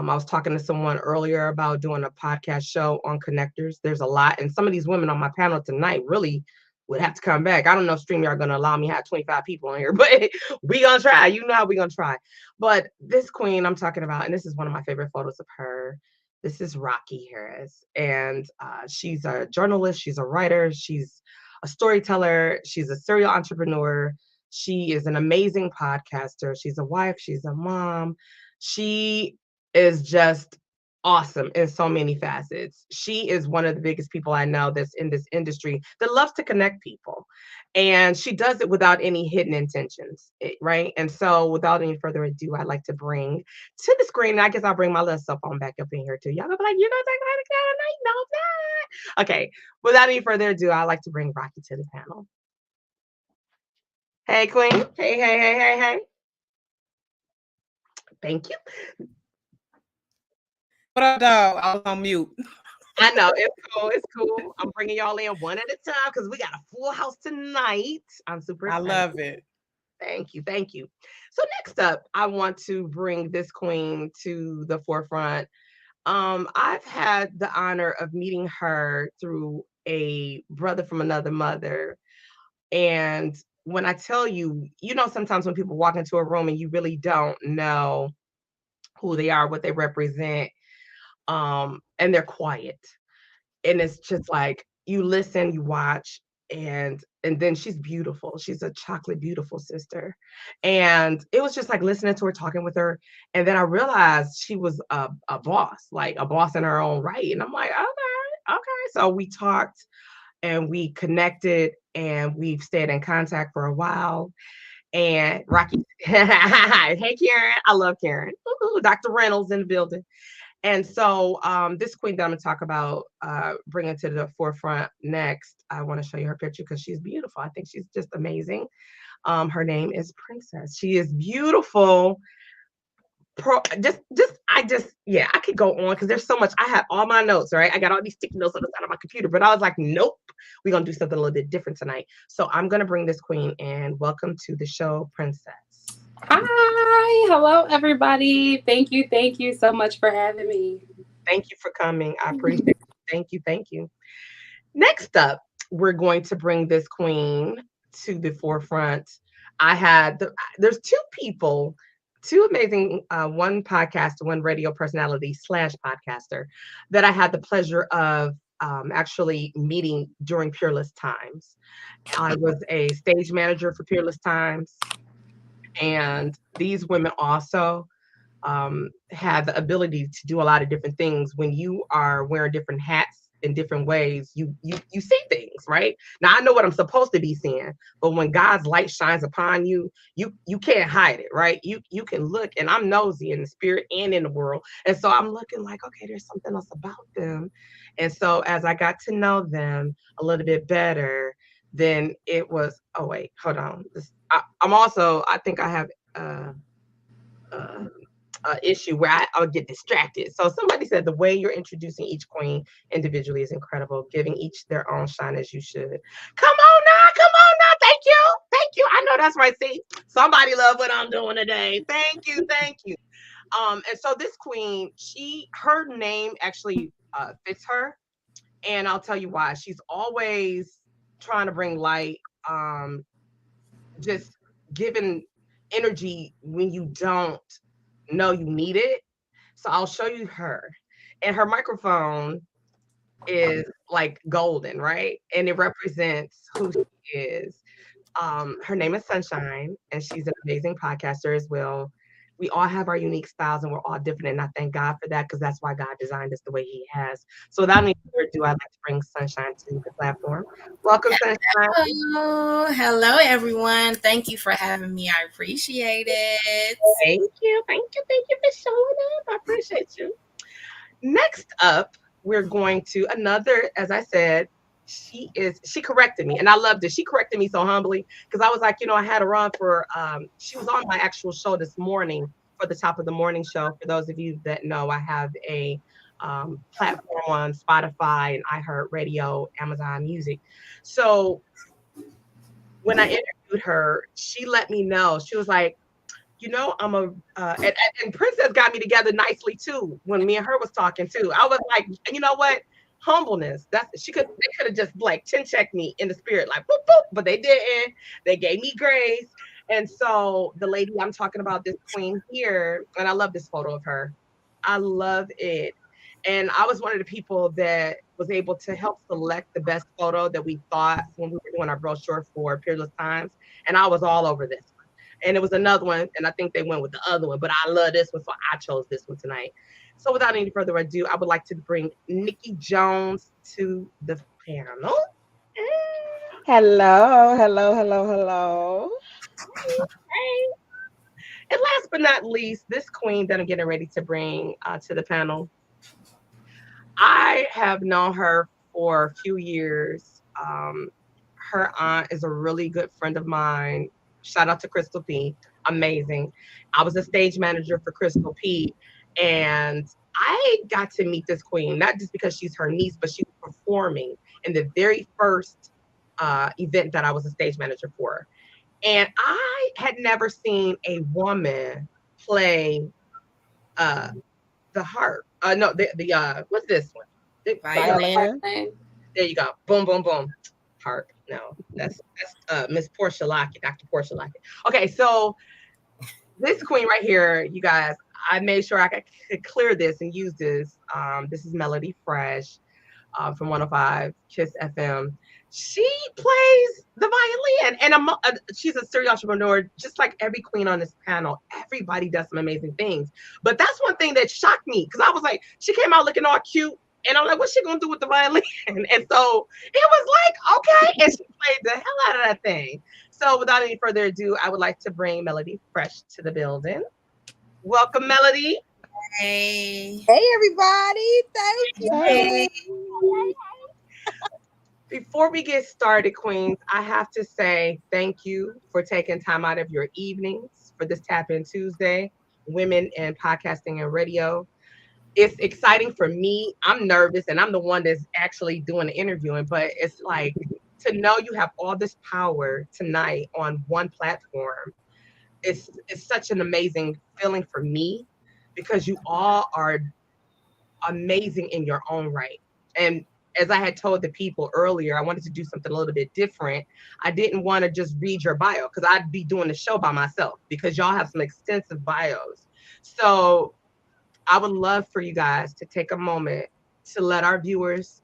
I was talking to someone earlier about doing a podcast show on connectors. There's a lot, and some of these women on my panel tonight really would have to come back. I don't know if StreamYard going to allow me to have 25 people on here, but we gonna try. You know how we gonna try. But this queen I'm talking about, and this is one of my favorite photos of her. This is Rocky Harris, and she's a journalist. She's a writer. She's a storyteller. She's a serial entrepreneur. She is an amazing podcaster. She's a wife. She's a mom. She is just awesome in so many facets. She is one of the biggest people I know that's in this industry that loves to connect people. And she does it without any hidden intentions, right? And so, without any further ado, I'd like to bring to the screen, and I guess I'll bring my little cell phone back up in here too. Y'all gonna be like, you're gonna talk about it tonight? No, I'm not. Okay, without any further ado, I'd like to bring Rocky to the panel. Hey, Queen. Hey, hey, hey, hey, hey. Thank you. What up, dog? I was on mute. I know it's cool. It's cool. I'm bringing y'all in one at a time because we got a full house tonight. I'm super I excited. love it. Thank you. Thank you. So next up, I want to bring this queen to the forefront. I've had the honor of meeting her through a brother from another mother. And when I tell you, you know, sometimes when people walk into a room and you really don't know who they are, what they represent, and they're quiet. And it's just like you listen, you watch, and then she's beautiful. She's a chocolate beautiful sister. And it was just like listening to her, talking with her. And then I realized she was a boss, like a boss in her own right. And I'm like, okay, okay. So we talked and we connected and we've stayed in contact for a while. And Rocky, hey Karen, I love Karen. Ooh, Dr. Reynolds in the building. And so this queen that I'm gonna talk about, bringing to the forefront next, I want to show you her picture because she's beautiful. I think she's just amazing. Her name is Princess. She is beautiful. Yeah, I could go on because there's so much. I have all my notes, right? I got all these sticky notes on the side of my computer, but I was like, nope, we're gonna do something a little bit different tonight. So I'm gonna bring this queen and welcome to the show, Princess. Hi, hello everybody. Thank you so much for having me. Thank you for coming. I appreciate it. Thank you, thank you. Next up, we're going to bring this queen to the forefront. There's two people, two amazing, one podcast, one radio personality slash podcaster that I had the pleasure of actually meeting during Peerless Times. I was a stage manager for Peerless Times, and these women also have the ability to do a lot of different things. When you are wearing different hats in different ways, you see things, right? Now I know what I'm supposed to be seeing, but when God's light shines upon you, you can't hide it, right? You can look, and I'm nosy in the spirit and in the world, and so I'm looking like, okay, there's something else about them. And so as I got to know them a little bit better, then it was, oh wait, hold on. I'm also, I think I have uh, issue where I'll get distracted. So somebody said the way you're introducing each queen individually is incredible, giving each their own shine as you should. Come on now, come on now. Thank you. Thank you. I know that's right. See, somebody love what I'm doing today. Thank you. Thank you. And so this queen, her name actually fits her. And I'll tell you why. She's always trying to bring light, just giving energy when you don't know you need it. So I'll show you her. And her microphone is like golden, right? And it represents who she is. Her name is Sunshine, and she's an amazing podcaster as well. We all have our unique styles and we're all different. And I thank God for that because that's why God designed us the way He has. So without any further ado, I'd like to bring Sunshine to the platform. Welcome, Sunshine. Hello, everyone. Thank you for having me. I appreciate it. Thank you. Thank you. Thank you for showing up. I appreciate you. Next up, we're going to another, as I said, she corrected me and I loved it. She corrected me so humbly because I was like, I had a run for, she was on my actual show this morning for the Top of the Morning show. For those of you that know, I have a platform on Spotify and iHeartRadio, Amazon Music. So when I interviewed her, she let me know, she was like, I'm and Princess got me together nicely too when me and her was talking too. I was like, you know what? Humbleness. They could have just like chin checked me in the spirit, like boop boop, but they didn't. They gave me grace. And so the lady I'm talking about, this queen here, and I love this photo of her. I love it. And I was one of the people that was able to help select the best photo that we thought when we were doing our brochure for Peerless Times. And I was all over this. And it was another one, and I think they went with the other one, but I love this one, so I chose this one tonight. So without any further ado, I would like to bring Nikki Jones to the panel. Hello, hello, hello, hello. Hey. And last but not least, this queen that I'm getting ready to bring to the panel, I have known her for a few years. Her aunt is a really good friend of mine. Shout out to Crystal P. Amazing. I was a stage manager for Crystal P. And I got to meet this queen, not just because she's her niece, but she was performing in the very first event that I was a stage manager for. And I had never seen a woman play uh, the harp. No, the what's this one? Violin. There you go. Boom, boom, boom. Harp. No, that's Miss Portia Lockett, Dr. Portia Lockett. Okay, so this queen right here, you guys, I made sure I could clear this and use this. This is Melody Fresh from 105 Kiss FM. She plays the violin, and she's a serial entrepreneur, just like every queen on this panel. Everybody does some amazing things, but that's one thing that shocked me because I was like, she came out looking all cute, and I'm like, what's she gonna do with the violin? And so it was like, okay, and she played the hell out of that thing. So without any further ado, I would like to bring Melody Fresh to the building. Welcome, Melody. Hey. Hey, everybody. Thank you. Hey. Before we get started, Queens, I have to say thank you for taking time out of your evenings for this Tap In Tuesday, Women in Podcasting and Radio. It's exciting for me. I'm nervous and I'm the one that's actually doing the interviewing, but it's like to know you have all this power tonight on one platform. It's such an amazing feeling for me because you all are amazing in your own right. And as I had told the people earlier, I wanted to do something a little bit different. I didn't want to just read your bio because I'd be doing the show by myself because y'all have some extensive bios. So I would love for you guys to take a moment to let our viewers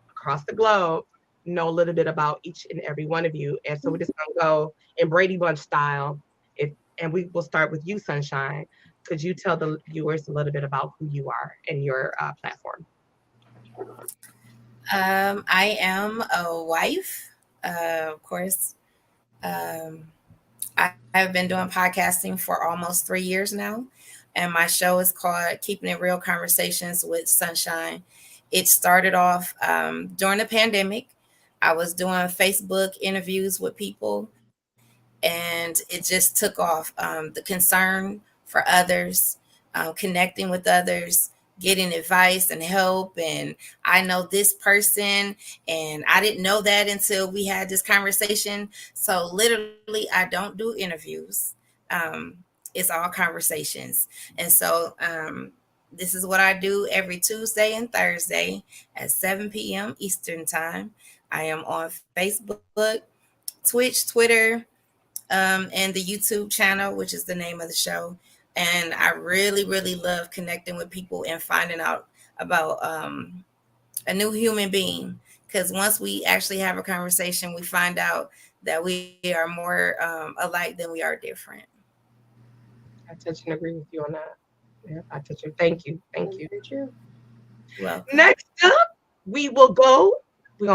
across the globe know a little bit about each and every one of you. And so we're just gonna go in Brady Bunch style. And we will start with you, Sunshine. Could you tell the viewers a little bit about who you are and your platform? I am a wife, of course. I've been doing podcasting for almost 3 years now, and my show is called Keeping It Real Conversations with Sunshine. It started off during the pandemic. I was doing Facebook interviews with people, and it just took off. The concern for others, connecting with others, getting advice and help. And I know this person, and I didn't know that until we had this conversation. So literally, I don't do interviews. It's all conversations. And so this is what I do every Tuesday and Thursday at 7 p.m. Eastern Time. I am on Facebook, Twitch, Twitter, and the YouTube channel, which is the name of the show. And I really, really love connecting with people and finding out about a new human being. Because once we actually have a conversation, we find out that we are more alike than we are different. I touch and agree with you on that. Yeah, I touch and thank you. Thank you. Well, Next up, we're gonna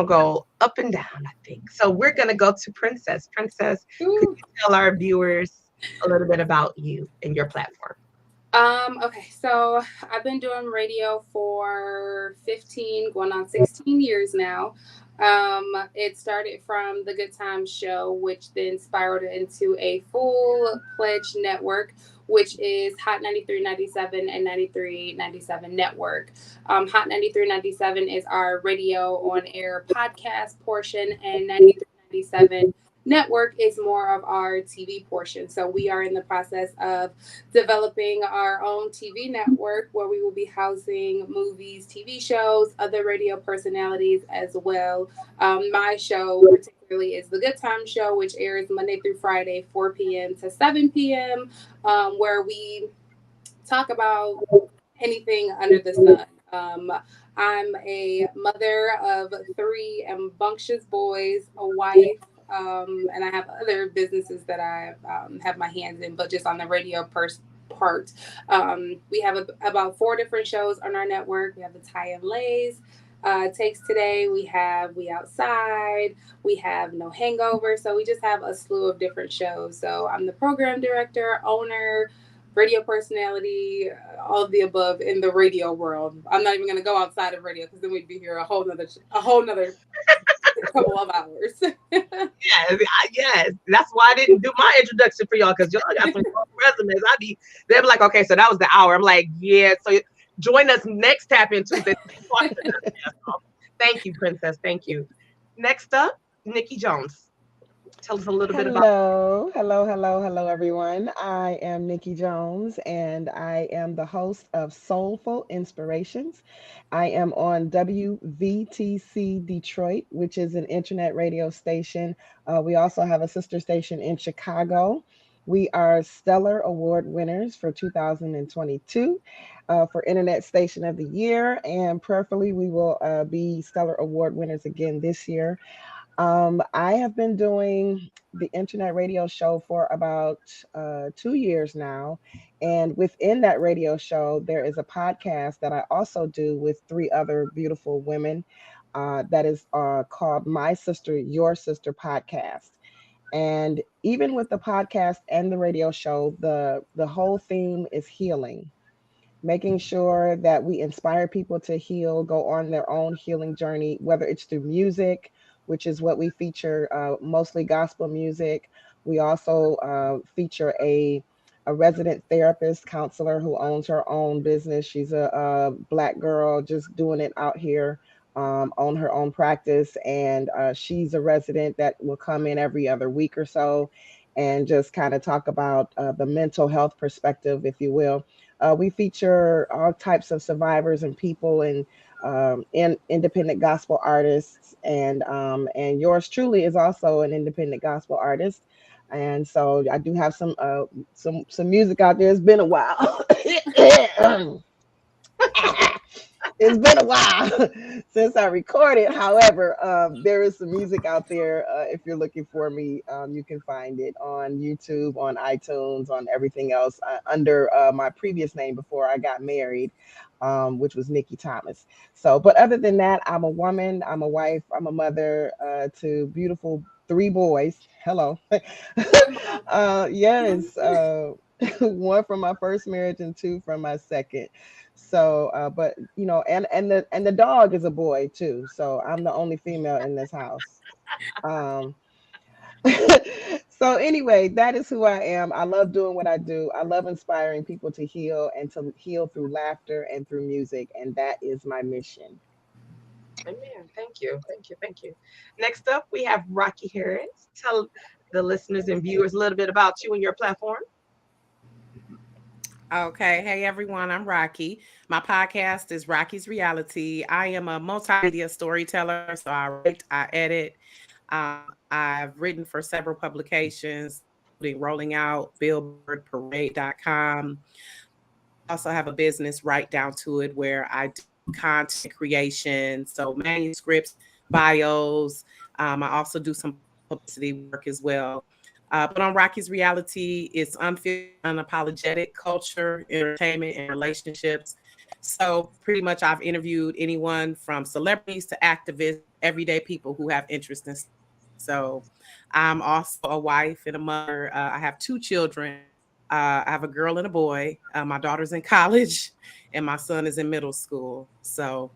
go up and down, I think. So we're gonna go to Princess. Princess, could you tell our viewers a little bit about you and your platform? Okay, so I've been doing radio for 15, going on 16 years now. It started from the Good Times show, which then spiraled into a full-fledged network, which is Hot 93.97 and 93.97 Network. Hot 93.97 is our radio on-air podcast portion, and 93.97 network is more of our TV portion. So we are in the process of developing our own TV network where we will be housing movies, TV shows, other radio personalities as well. My show particularly is the Good Time Show, which airs Monday through Friday, 4 p.m. to 7 p.m., where we talk about anything under the sun. I'm a mother of three rambunctious boys, a wife, and I have other businesses that I have my hands in, but just on the radio part. We have about four different shows on our network. We have the Ty and Lays. Takes Today, we have We Outside, we have No Hangover. So we just have a slew of different shows. So I'm the program director, owner, radio personality, all of the above in the radio world. I'm not even going to go outside of radio because then we'd be here a whole nother couple of hours. Yes. That's why I didn't do my introduction for y'all because y'all got some resumes. They'll be like, okay, so that was the hour. I'm like, yeah. So join us next Tap In Tuesday. Thank you, Princess. Thank you. Next up, Nikki Jones. Tell us a little bit about. Hello, everyone. I am Nikki Jones, and I am the host of Soulful Inspirations. I am on WVTC Detroit, which is an internet radio station. We also have a sister station in Chicago. We are Stellar Award winners for 2022 for Internet Station of the Year, and prayerfully, we will be Stellar Award winners again this year. I have been doing the internet radio show for about 2 years now. And within that radio show, there is a podcast that I also do with three other beautiful women that is called My Sister, Your Sister podcast. And even with the podcast and the radio show, the whole theme is healing, making sure that we inspire people to heal, go on their own healing journey, whether it's through music, which is what we feature, mostly gospel music. We also feature a resident therapist counselor who owns her own business. She's a Black girl just doing it out here on her own practice. And she's a resident that will come in every other week or so and just kind of talk about the mental health perspective, if you will. We feature all types of survivors and people and independent gospel artists, and yours truly is also an independent gospel artist. And so I do have some music out there. It's been a while. It's been a while since I recorded. However, there is some music out there. If you're looking for me, you can find it on YouTube, on iTunes, on everything else under my previous name before I got married, which was Nikki Thomas. So, but other than that, I'm a woman, I'm a wife, I'm a mother to beautiful three boys. Hello. Yes. One from my first marriage and two from my second. So, but you know, and the dog is a boy too. So I'm the only female in this house. Um, so anyway, that is who I am. I love doing what I do. I love inspiring people to heal and to heal through laughter and through music, and that is my mission. Amen. Thank you. Next up, we have Rocky Harris. Tell the listeners and viewers a little bit about you and your platform. Okay. Hey, everyone. I'm Rocky. My podcast is Rocky's Reality. I am a multimedia storyteller. So I write, I edit. I've written for several publications, including Rolling Out, Billboard, Parade.com. I also have a business right down to it where I do content creation. So manuscripts, bios. I also do some publicity work as well. But on Rocky's Reality, it's unfiltered, unapologetic culture, entertainment, and relationships. So pretty much I've interviewed anyone from celebrities to activists, everyday people who have interest in. So I'm also a wife and a mother. I have two children. I have a girl and a boy. My daughter's in college and my son is in middle school. So,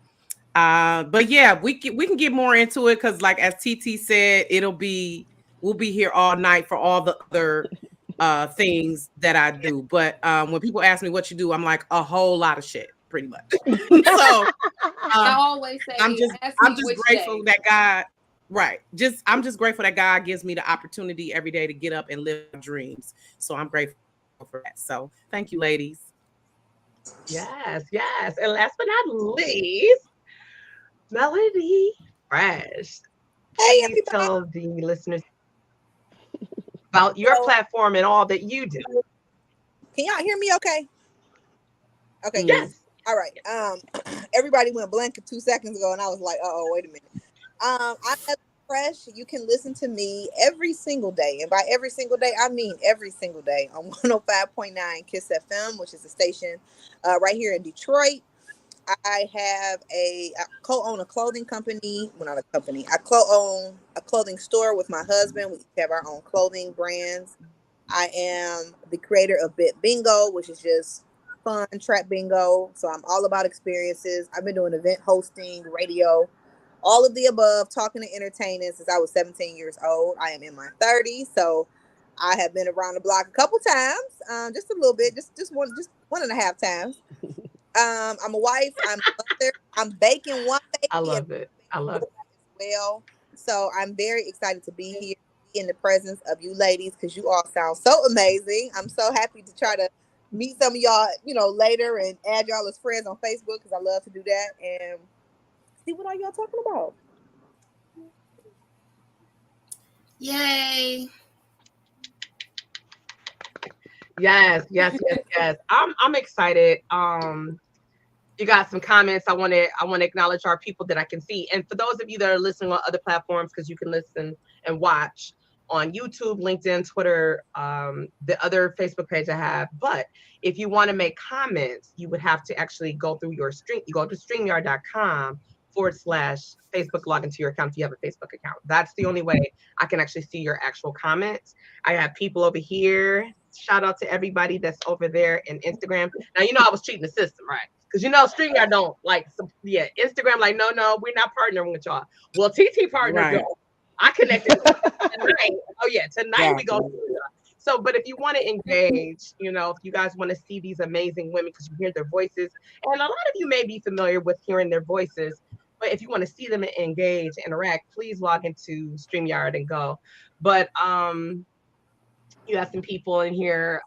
but yeah, we can get more into it because like as TT said, we'll be here all night for all the other things that I do. But when people ask me what you do, I'm like a whole lot of shit, pretty much. So I always say, I'm just grateful that God Right. I'm just grateful that God gives me the opportunity every day to get up and live my dreams. So I'm grateful for that. So thank you, ladies. Yes, yes. And last but not least, Melody Fresh. Hey, Please everybody. tell the listeners about your So, platform and all that you do. can y'all hear me okay? Okay, good. Yes. All right. Everybody went blank 2 seconds ago, and I was like, "Uh-oh, wait a minute." I'm Melody Fresh. You can listen to me every single day, and by every single day, I mean every single day on 105.9 Kiss FM, which is a station right here in Detroit. I co-own a clothing company. Well, not a company. I co-own a clothing store with my husband. We have our own clothing brands. I am the creator of Bit Bingo, which is just fun trap bingo. So I'm all about experiences. I've been doing event hosting, radio, all of the above, talking to entertainers since I was 17 years old. I am in my 30s, so I have been around the block a couple times, just a little bit, just one and a half times. I'm a wife. I'm a mother. I'm baking one I baby and love it. I love four it. as well. So I'm very excited to be here, be in the presence of you ladies, because you all sound so amazing. I'm so happy to try to meet some of y'all, later and add y'all as friends on Facebook because I love to do that and see what are y'all talking about. Yay. Yes, yes, yes, yes. I'm excited. You got some comments. I want to acknowledge our people that I can see. And for those of you that are listening on other platforms, because you can listen and watch on YouTube, LinkedIn, Twitter, the other Facebook page I have. But if you want to make comments, you would have to actually go through your stream. You go to StreamYard.com/Facebook, log into your account if you have a Facebook account. That's the only way I can actually see your actual comments. I have people over here. Shout out to everybody that's over there in Instagram. Now, I was cheating the system, right? Because StreamYard don't like, Instagram, like, no, we're not partnering with y'all. Well, TT partnered, Right. y'all. I connected with tonight. Oh, yeah, tonight we go. Exactly. So, but if you want to engage, if you guys want to see these amazing women, because you hear their voices, and a lot of you may be familiar with hearing their voices, but if you want to see them and engage, interact, please log into StreamYard and go. But you have some people in here.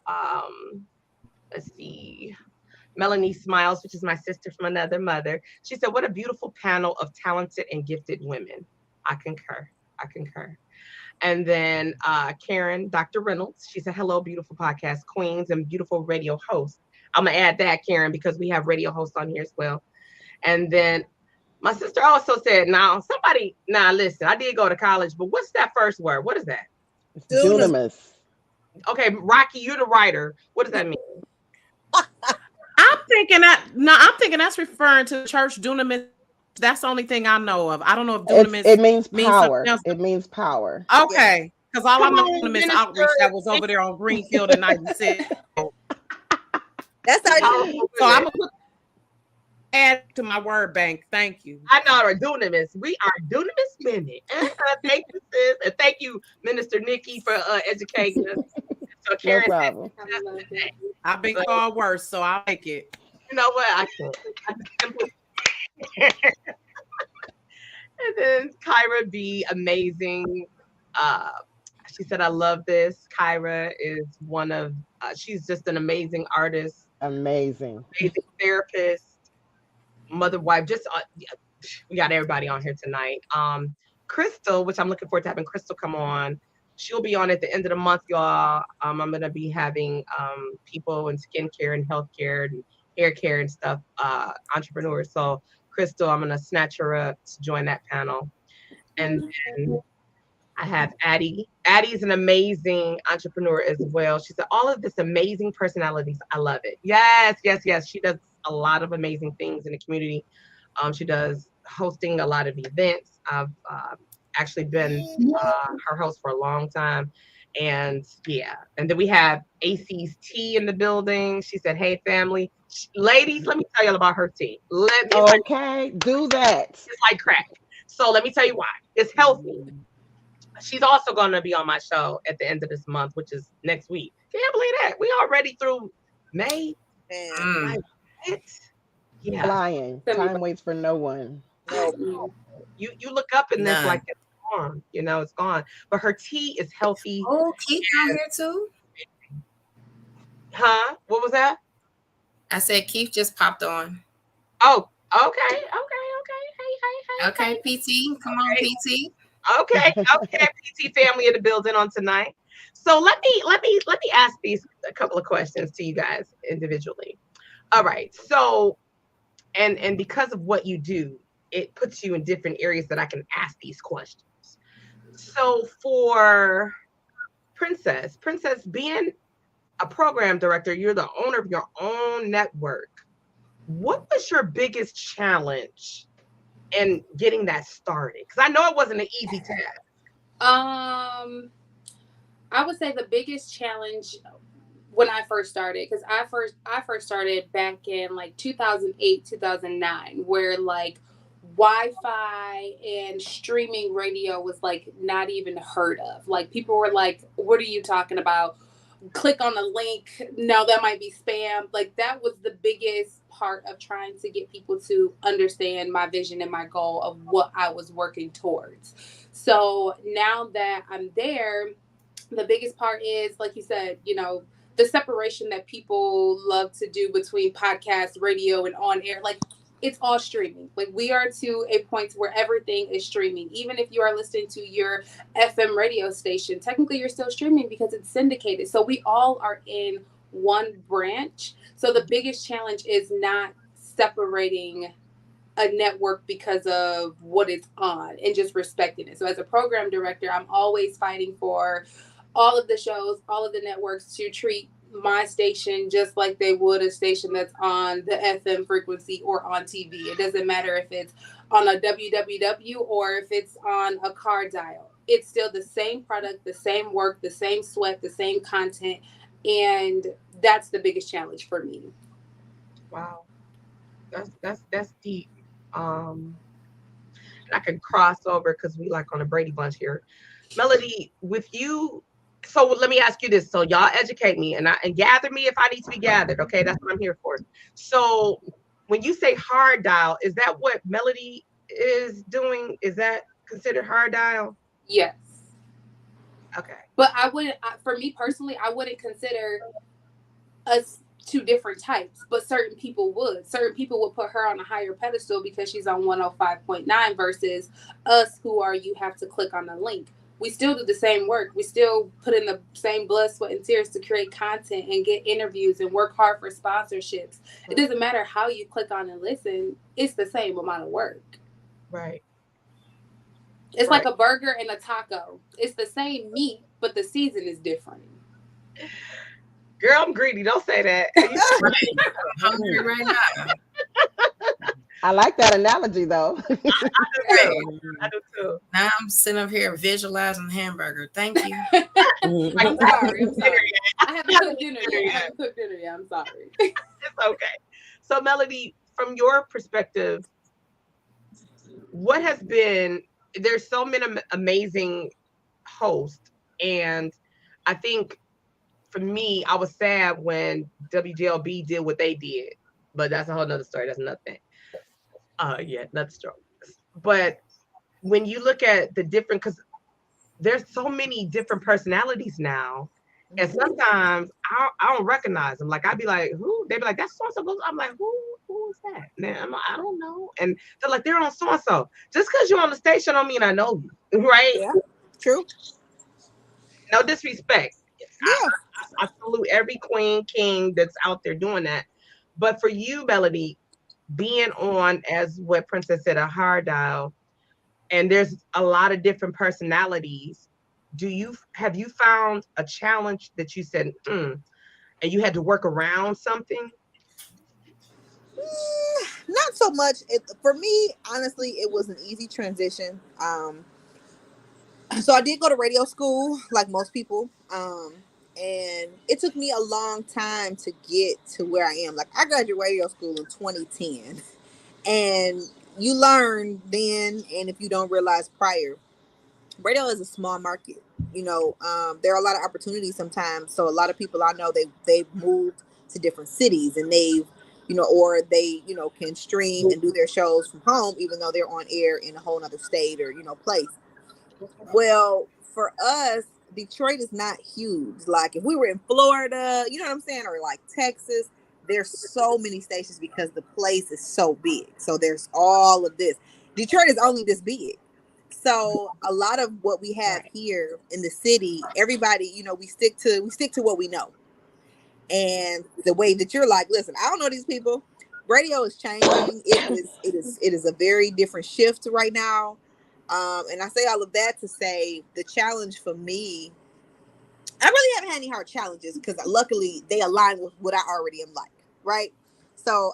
Let's see. Melanie Smiles, which is my sister from another mother. She said, "What a beautiful panel of talented and gifted women." I concur. I concur. And then Karen, Dr. Reynolds, she said, "Hello, beautiful podcast queens and beautiful radio hosts." I'm going to add that, Karen, because we have radio hosts on here as well. And then my sister also said, listen, I did go to college, but what's that first word? What is that? It's dunamis. Okay, Rocky, you're the writer. What does that mean? I'm thinking that's referring to church dunamis. That's the only thing I know of. I don't know if dunamis It means power. something else. It means power. Okay, because all I Come know on, is Miss Minister. Outreach that was over there on Greenfield in '96. That's our Powerful So I'm women. gonna add to my word bank. Thank you. I know our dunamis. We are dunamis women. Thank you, sis. And thank you, Minister Nikki, for educating us. So No Karen, problem. I love it. I've been called worse, so I'll take it. you know what? I can't. And then Kyra B, amazing. Uh, she said, "I love this." Kyra is she's just an amazing artist, Amazing. amazing therapist, mother, wife. Just yeah, we got everybody on here tonight. Crystal, which I'm looking forward to having Crystal come on. She'll be on at the end of the month, y'all. I'm gonna be having people in skincare and healthcare and hair care and stuff, entrepreneurs. So Crystal, I'm gonna snatch her up to join that panel. And then I have Addie. Addie's an amazing entrepreneur as well. She said, "All of this amazing personalities. I love it." Yes, yes, yes. She does a lot of amazing things in the community. She does hosting a lot of events. I've actually been her host for a long time. And yeah, and then we have AC's tea in the building. She said, "Hey, family. Ladies, let me tell y'all about her tea. Okay, do that. It's like crack. So let me tell you why. It's healthy. She's also going to be on my show at the end of this month, which is next week. Can you believe that? We already through May. man. Like, what? Yeah. Flying. Time waits for no one. No. You look up and it's None. like it's gone. You know, it's gone. But her tea is healthy. Oh, Keith on here too. Huh? What was that? I said Keith just popped on. Oh, okay. Hey. Okay, PT, come on, Okay. PT. Okay. PT family in the building on tonight. So let me ask these a couple of questions to you guys individually. All right. So and because of what you do, it puts you in different areas that I can ask these questions. So for Princess being a program director, you're the owner of your own network. What was your biggest challenge in getting that started? Because I know it wasn't an easy task. I would say the biggest challenge when I first started, because I first started back in like 2008, 2009, where like Wi-Fi and streaming radio was like not even heard of. Like people were like, "What are you talking about? Click on the link. No, that might be spam." Like that was the biggest part of trying to get people to understand my vision and my goal of what I was working towards. So now that I'm there, the biggest part is, like you said, the separation that people love to do between podcast, radio, and on air. Like it's all streaming. Like we are to a point where everything is streaming. Even if you are listening to your FM radio station, technically you're still streaming because it's syndicated. So we all are in one branch. So the biggest challenge is not separating a network because of what it's on and just respecting it. So as a program director, I'm always fighting for all of the shows, all of the networks to treat my station just like they would a station that's on the FM frequency or on TV. It doesn't matter if it's on a WWW or if it's on a car dial. It's still the same product, the same work, the same sweat, the same content. And that's the biggest challenge for me. Wow. That's deep. And I can cross over because we like on a Brady Bunch here. Melody, with you, so let me ask you this. So y'all educate me and gather me if I need to be gathered. Okay, that's what I'm here for. So when you say hard dial, is that what Melody is doing? Is that considered hard dial? Yes. Okay. But for me personally, I wouldn't consider us two different types, but certain people would. Certain people would put her on a higher pedestal because she's on 105.9 versus us who are, you have to click on the link. We still do the same work. We still put in the same blood, sweat, and tears to create content and get interviews and work hard for sponsorships. It doesn't matter how you click on and listen. It's the same amount of work. Right. It's like a burger and a taco. It's the same meat, but the season is different. Girl, I'm greedy. Don't say that. I'm hungry right now. I like that analogy though. I do too. Now I'm sitting up here visualizing hamburger. Thank you. I'm sorry. I haven't cooked dinner yet. I'm sorry. It's okay. So Melody, from your perspective, what has been, there's so many amazing hosts, and I think for me, I was sad when WGLB did what they did, but that's a whole nother story. That's nothing. Another story. But when you look at the different, because there's so many different personalities now, and sometimes I don't recognize them. Like I'd be like, who? They'd be like, that's so and so. I'm like, who is that? Man, I'm like, I don't know. And they're like, they're on so and so. Just because you're on the station don't mean I know you, right? Yeah, true. No disrespect. Yeah. I salute every queen, king that's out there doing that. But for you, Melody, being on, as what Princess said, a hard dial, and there's a lot of different personalities. Have you found a challenge that you said, and you had to work around something? Not so much. For me, honestly, it was an easy transition. So I did go to radio school, like most people. And it took me a long time to get to where I am. Like I graduated radio school in 2010, and you learn then, and if you don't realize prior, radio is a small market. There are a lot of opportunities sometimes. So a lot of people I know, they've moved to different cities, and they've, or they, can stream and do their shows from home, even though they're on air in a whole other state or, place. Well, for us, Detroit is not huge. Like if we were in Florida, you know what I'm saying, or like Texas, there's so many stations because the place is so big. So there's all of this. Detroit is only this big. So a lot of what we have Right. here in the city, everybody, we stick to what we know. And the way that you're like, listen, I don't know these people. Radio is changing. It is a very different shift right now. And I say all of that to say the challenge for me, I really haven't had any hard challenges because luckily they align with what I already am like, right? So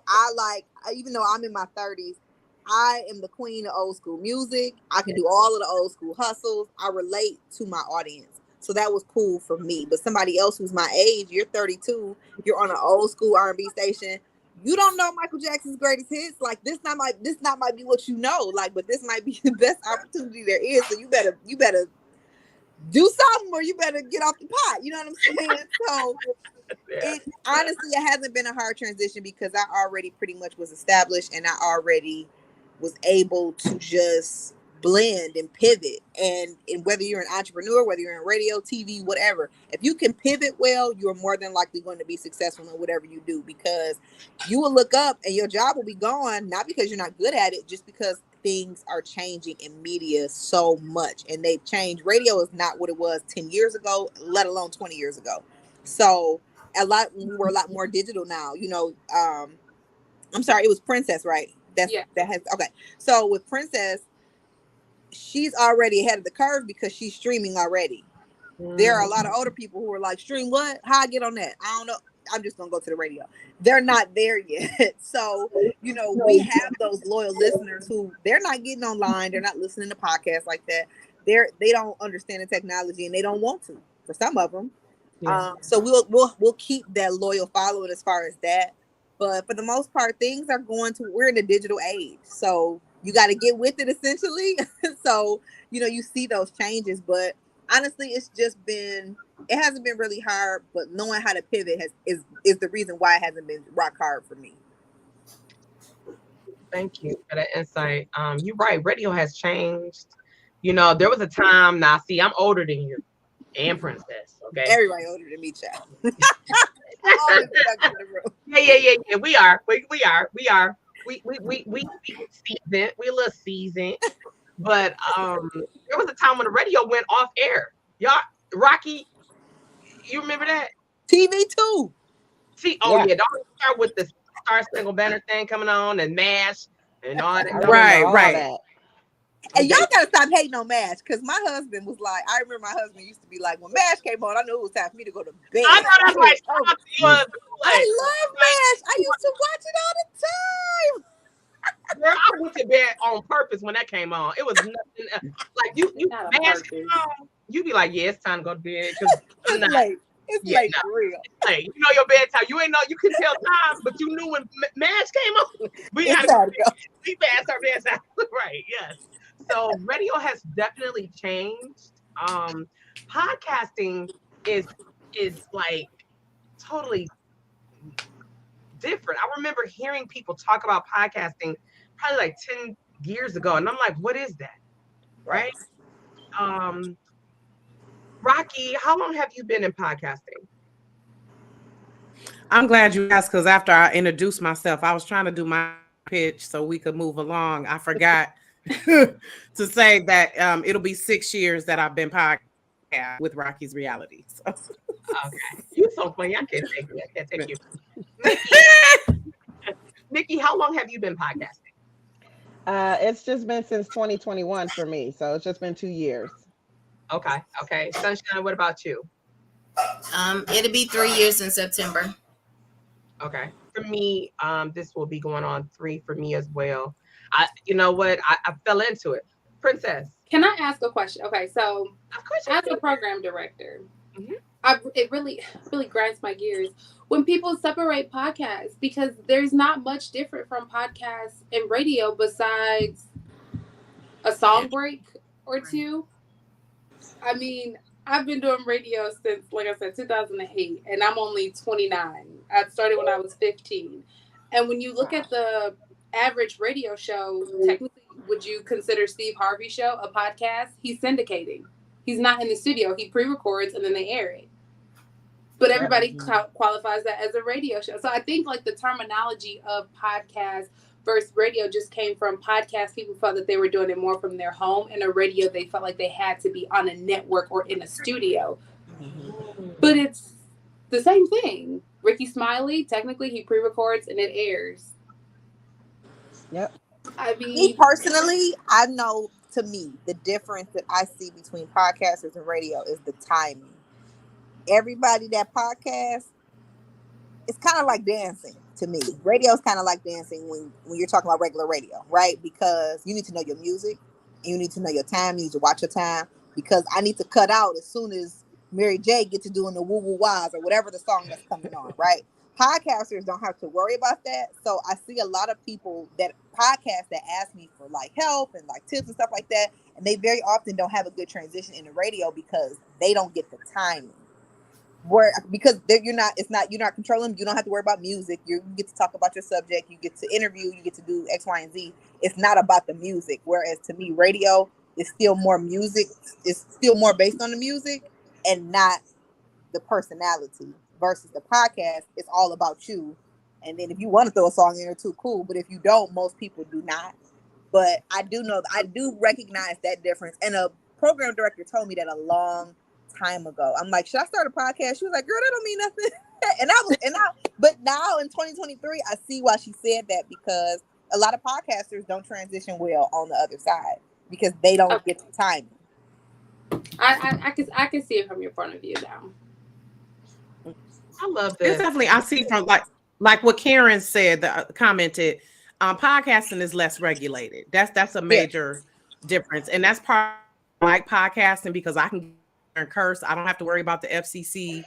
even though I'm in my 30s, I am the queen of old school music. I can do all of the old school hustles. I relate to my audience. So that was cool for me. But somebody else who's my age, you're 32, you're on an old school R&B station. You don't know Michael Jackson's greatest hits. Like this not might be what you know. Like, but this might be the best opportunity there is. So you better do something or you better get off the pot. You know what I'm saying? So Yeah. it honestly, it hasn't been a hard transition because I already pretty much was established and I already was able to just blend and pivot. And whether you're an entrepreneur, whether you're in radio, TV, whatever, if you can pivot well, you're more than likely going to be successful in whatever you do because you will look up and your job will be gone, not because you're not good at it, just because things are changing in media so much and they've changed. Radio is not what it was 10 years ago, let alone 20 years ago. So we're a lot more digital now. I'm sorry, it was Princess, right? Yeah. That has okay. So with Princess, she's already ahead of the curve because she's streaming already. There are a lot of older people who are like, stream what? How I get on that? I don't know. I'm just gonna go to the radio. They're not there yet. So, we have those loyal listeners who they're not getting online, they're not listening to podcasts like that. They don't understand the technology and they don't want to for some of them. Yeah. So we'll keep that loyal following as far as that. But for the most part, things are we're in a digital age. So you got to get with it essentially. So, you see those changes, but honestly, it hasn't been really hard, but knowing how to pivot is the reason why it hasn't been rock hard for me. Thank you for that insight. You're right. Radio has changed. There was a time. Now, see, I'm older than you and Princess. Okay. Everybody older than me, child. All the young in the room. Yeah. We are. We are. We are. We seasoned. We a little seasoned. But there was a time when the radio went off air. Y'all, Rocky, you remember that? TV too. See, oh Yeah, yeah, don't start with the Star Spangled Banner thing coming on and MASH and all that. I No, remember Right, all right. that. And y'all okay. gotta stop hating on MASH because my husband was like, I remember my husband used to be like, when MASH came on, I knew it was time for me to go to bed. I know that's It was right. Shout over. out to you, like, I love MASH. I used to watch it all the time. girl, I went to bed on purpose when that came on. It was nothing like you Not a MASH purpose. came on. You be like, yeah, it's time to go to bed because I'm It's not. late. It's Yeah, late no. for real. Like, you know your bedtime. You ain't know you couldn't tell time, but you knew when MASH came on. We It's gotta go. time to go. We passed our bedtime. Right? Yes. So radio has definitely changed. Podcasting is like totally different. I remember hearing people talk about podcasting probably like 10 years ago, and I'm like, what is that? Right. Right? Um, Rocky, how long have you been in podcasting? I'm glad you asked because after I introduced myself, I was trying to do my pitch so we could move along. I forgot to say that it'll be 6 years that I've been podcast with Rocky's Reality. So. Okay. You're so funny. I can't take you. I can't take you. Nikki, how long have you been podcasting? It's just been since 2021 for me, so it's just been 2 years. Okay. Okay. Sunshine, what about you? It'll be 3 years in September. Okay. For me, this will be going on 3 for me as well. You know what? I fell into it. Princess, Can I ask a question? Okay, so of course you as can. a program director, Mhm. it really grinds my gears when people separate podcasts because there's not much different from podcasts and radio besides a song break or two. I mean, I've been doing radio since, like I said, 2008, and I'm only 29. I started when I was 15. And when you look at the average radio show, technically would you consider Steve Harvey's show a podcast? He's syndicating. He's not in the studio. He pre-records and then they air it. But everybody qualifies that as a radio show. So I think like the terminology of podcast versus radio just came from podcast. People felt that they were doing it more from their home, and a radio they felt like they had to be on a network or in a studio. But it's the same thing. Ricky Smiley, technically he pre-records and it airs. Yep. I mean, me personally, I know, to me, the difference that I see between podcasters and radio is the timing. Everybody that podcasts, it's kind of like dancing to me. Radio is kind of like dancing when you're talking about regular radio, right? Because you need to know your music, and you need to know your time, you need to watch your time, because I need to cut out as soon as Mary J gets to doing the woo woo wahs or whatever the song that's coming on, right? Podcasters don't have to worry about that. So I see a lot of people that podcast that ask me for like help and like tips and stuff like that, and they very often don't have a good transition into radio because they don't get the timing. Because you're not controlling. You don't have to worry about music. You get to talk about your subject. You get to interview. You get to do X, Y, and Z. It's not about the music. Whereas to me, radio is still more music. It's still more based on the music and not the personality. Versus the podcast, it's all about you. And then if you want to throw a song in there too, cool. But if you don't, most people do not. But I do recognize that difference. And a program director told me that a long time ago. I'm like, should I start a podcast? She was like, girl, that don't mean nothing. But now in 2023, I see why she said that, because a lot of podcasters don't transition well on the other side because they don't get the timing. I can see it from your point of view now. I love this. It's definitely, I see from like what Karen said, commented, podcasting is less regulated. That's a major difference. And that's part of like podcasting, because I can curse. I don't have to worry about the FCC.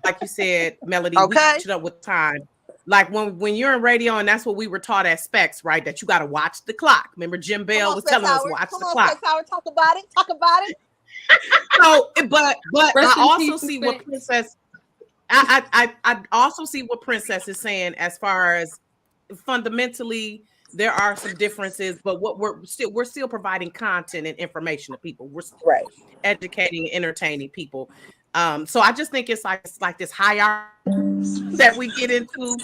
Like you said, Melody, we switch it up with time. Like when you're in radio, and that's what we were taught at Specs, right? That you got to watch the clock. Remember, Jim Bell was telling us watch the clock. Talk about it. So, but I also see what Princess. I also see what Princess is saying as far as fundamentally there are some differences, but what we're still providing content and information to people. We're still educating and entertaining people. So I just think it's like this hierarchy that we get into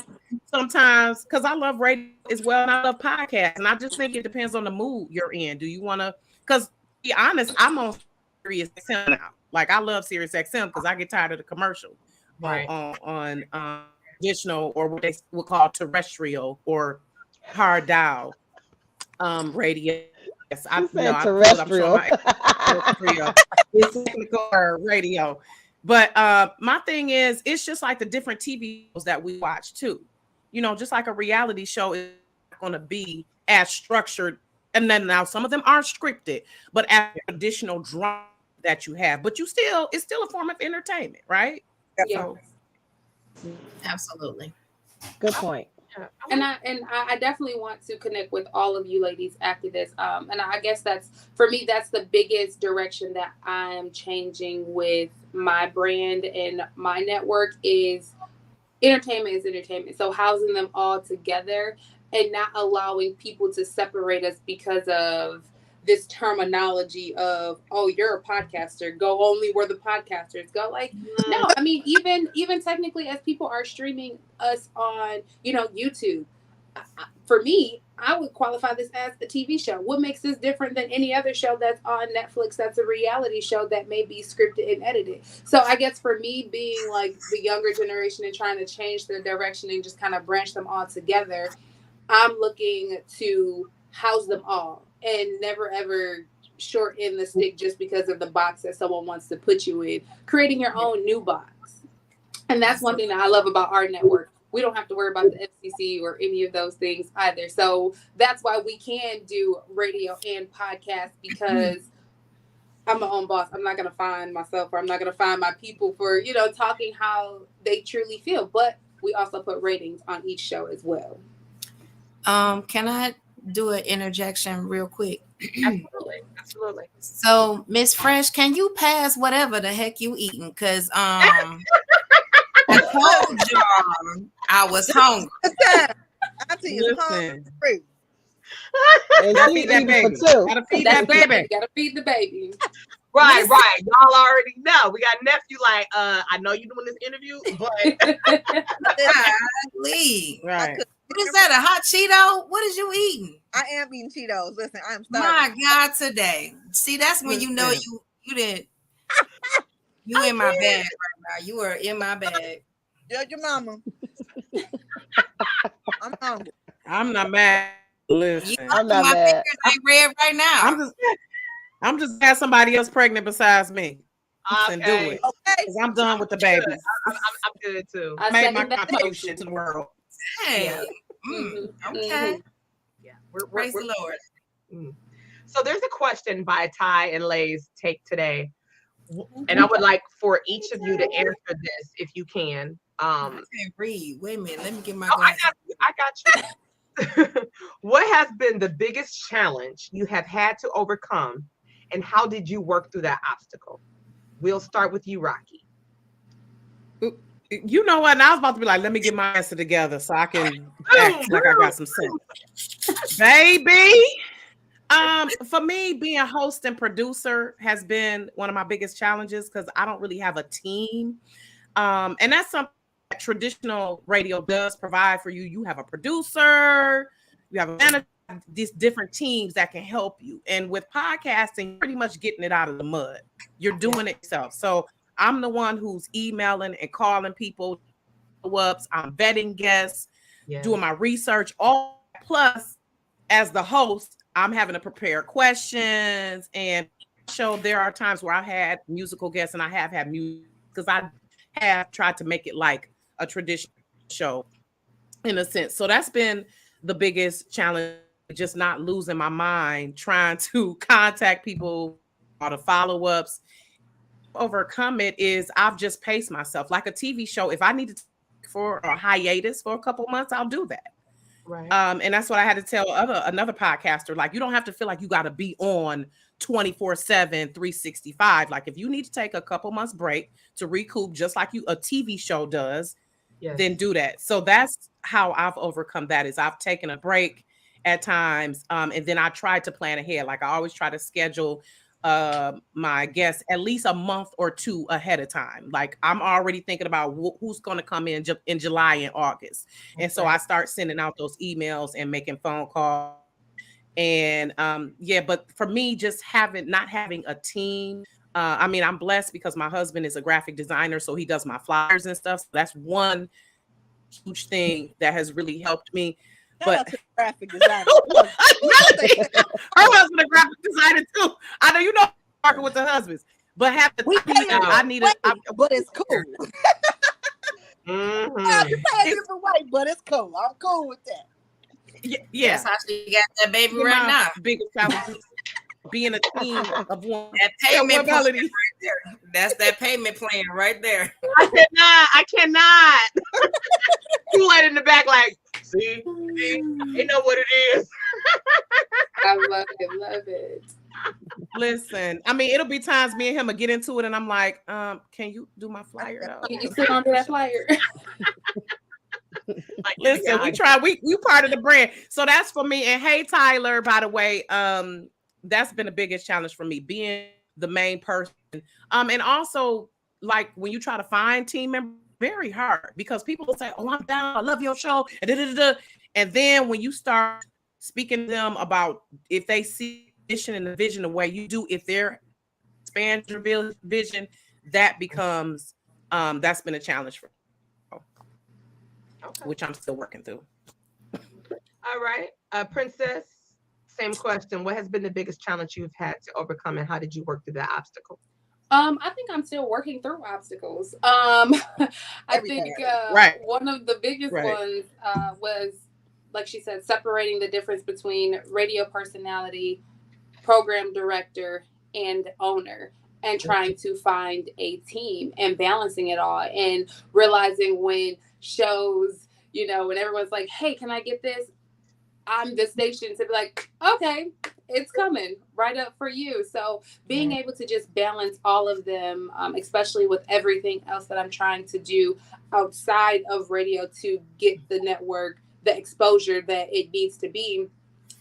sometimes, because I love radio as well and I love podcasts, and I just think it depends on the mood you're in. Do you want to? Because to be honest, I'm on Sirius XM now. Like I love Sirius XM because I get tired of the commercial. Right. On traditional, or what they would call terrestrial or hard dial radio. Yes, I know terrestrial. It's technical radio. But my thing is, it's just like the different TV shows that we watch too. You know, just like a reality show is going to be as structured, and then now some of them are scripted, but as additional drama that you have. But it's still a form of entertainment, right? Yeah. Absolutely. Good point. And I definitely want to connect with all of you ladies after this. And I guess that's the biggest direction that I am changing with my brand and my network is entertainment. So housing them all together and not allowing people to separate us because of this terminology of, oh, you're a podcaster, go only where the podcasters go. Like, no, I mean, even technically as people are streaming us on, YouTube, for me, I would qualify this as a TV show. What makes this different than any other show that's on Netflix that's a reality show that may be scripted and edited? So I guess for me, being like the younger generation and trying to change their direction and just kind of branch them all together, I'm looking to house them all and never ever shorten the stick just because of the box that someone wants to put you in, creating your own new box. And that's one thing that I love about our network. We don't have to worry about the FCC or any of those things either. So that's why we can do radio and podcast, because I'm my own boss. I'm not going to find myself, or I'm not going to find my people for, talking how they truly feel. But we also put ratings on each show as well. Can I do an interjection real quick? Absolutely. So, Miss Fresh, can you pass whatever the heck you eating? Because I told y'all I was hungry. I tell you, Listen, And Gotta she feed that eating baby. for two. Gotta feed That's that the baby. baby. Gotta feed the baby. Right, Listen. right. Y'all already know. We got nephew like, I know you doing this interview, but Golly. Right. What is that? A hot Cheeto? What is you eating? I am eating Cheetos. Listen, I'm starving. My God, today. See, that's when you know Listen. you didn't. You in my bag right now. You are in my bag. Judge your mama. I'm hungry. I'm not mad. Listen. I'm not my mad. fingers ain't red right now. I'm just glad somebody else pregnant besides me. And do okay. it. Okay. Because I'm done with the babies. I'm good too. I Made my second that contribution motion. to the world. Hey. Mhm, Okay. Yeah. Praise the Lord. So there's a question by Ty and Lay's take today. And I would like for each of you to answer this if you can. I can't read. Wait a minute. Let me get my Oh, glasses. I got you. What has been the biggest challenge you have had to overcome, and how did you work through that obstacle? We'll start with you, Rocky. You know what? And I was about to be like, let me get my answer together so I can act like I got some sense. Baby. For me, being a host and producer has been one of my biggest challenges because I don't really have a team. And that's something that traditional radio does provide for you. You have a producer, you have a manager, these different teams that can help you. And with podcasting, you're pretty much getting it out of the mud. You're doing it yourself. So I'm the one who's emailing and calling people, ups. I'm vetting guests, doing my research. All plus, as the host, I'm having to prepare questions and show. There are times where I had musical guests and I have had music because I have tried to make it like a traditional show in a sense. So that's been the biggest challenge, just not losing my mind, trying to contact people, all the follow-ups. Overcome it is I've just paced myself like a TV show. If I need to take for a hiatus for a couple months, I'll do that. Right. And that's what I had to tell another podcaster. Like, you don't have to feel like you got to be on 24/7, 365. Like, if you need to take a couple months break to recoup, just like a TV show does, then do that. So that's how I've overcome that. Is I've taken a break at times, and then I tried to plan ahead. Like, I always try to schedule my guests at least a month or two ahead of time. Like, I'm already thinking about who's going to come in July and August. And so I start sending out those emails and making phone calls. And but for me, just not having a team. I mean, I'm blessed because my husband is a graphic designer, so he does my flyers and stuff. So that's one huge thing that has really helped me. Shout out to the graphic designer. Her husband a graphic designer too. I know you know working with the husbands, but I need it. But it's cool. Mm-hmm. You pay a different way, but it's cool. I'm cool with that. Yeah. That's how she got that baby right now. Biggest challenge being a team of one. That payment plan right there. That's that payment plan right there. I cannot. Kool-Aid in the back, like, see, you know what it is. I love it. Listen, I mean, it'll be times me and him will get into it, and I'm like, can you do my flyer though? You still on that flyer? Like, listen, we try. We part of the brand, so that's for me. And hey, Tyler, by the way, that's been the biggest challenge for me, being the main person. And also, like, when you try to find team members, very hard because people will say, "Oh, I'm down. I love your show," and then when you start speaking to them about if they see the mission and the vision the way you do, if they're expand your vision, that becomes that's been a challenge for me, which I'm still working through. All right, Princess. Same question. What has been the biggest challenge you've had to overcome, and how did you work through that obstacle? I think I'm still working through obstacles. I think one of the biggest ones was, like she said, separating the difference between radio personality, program director, and owner, and trying to find a team and balancing it all, and realizing when shows, when everyone's like, hey, can I get this? I'm the station to be like, okay, it's coming right up for you. So being able to just balance all of them, especially with everything else that I'm trying to do outside of radio to get the network the exposure that it needs to be,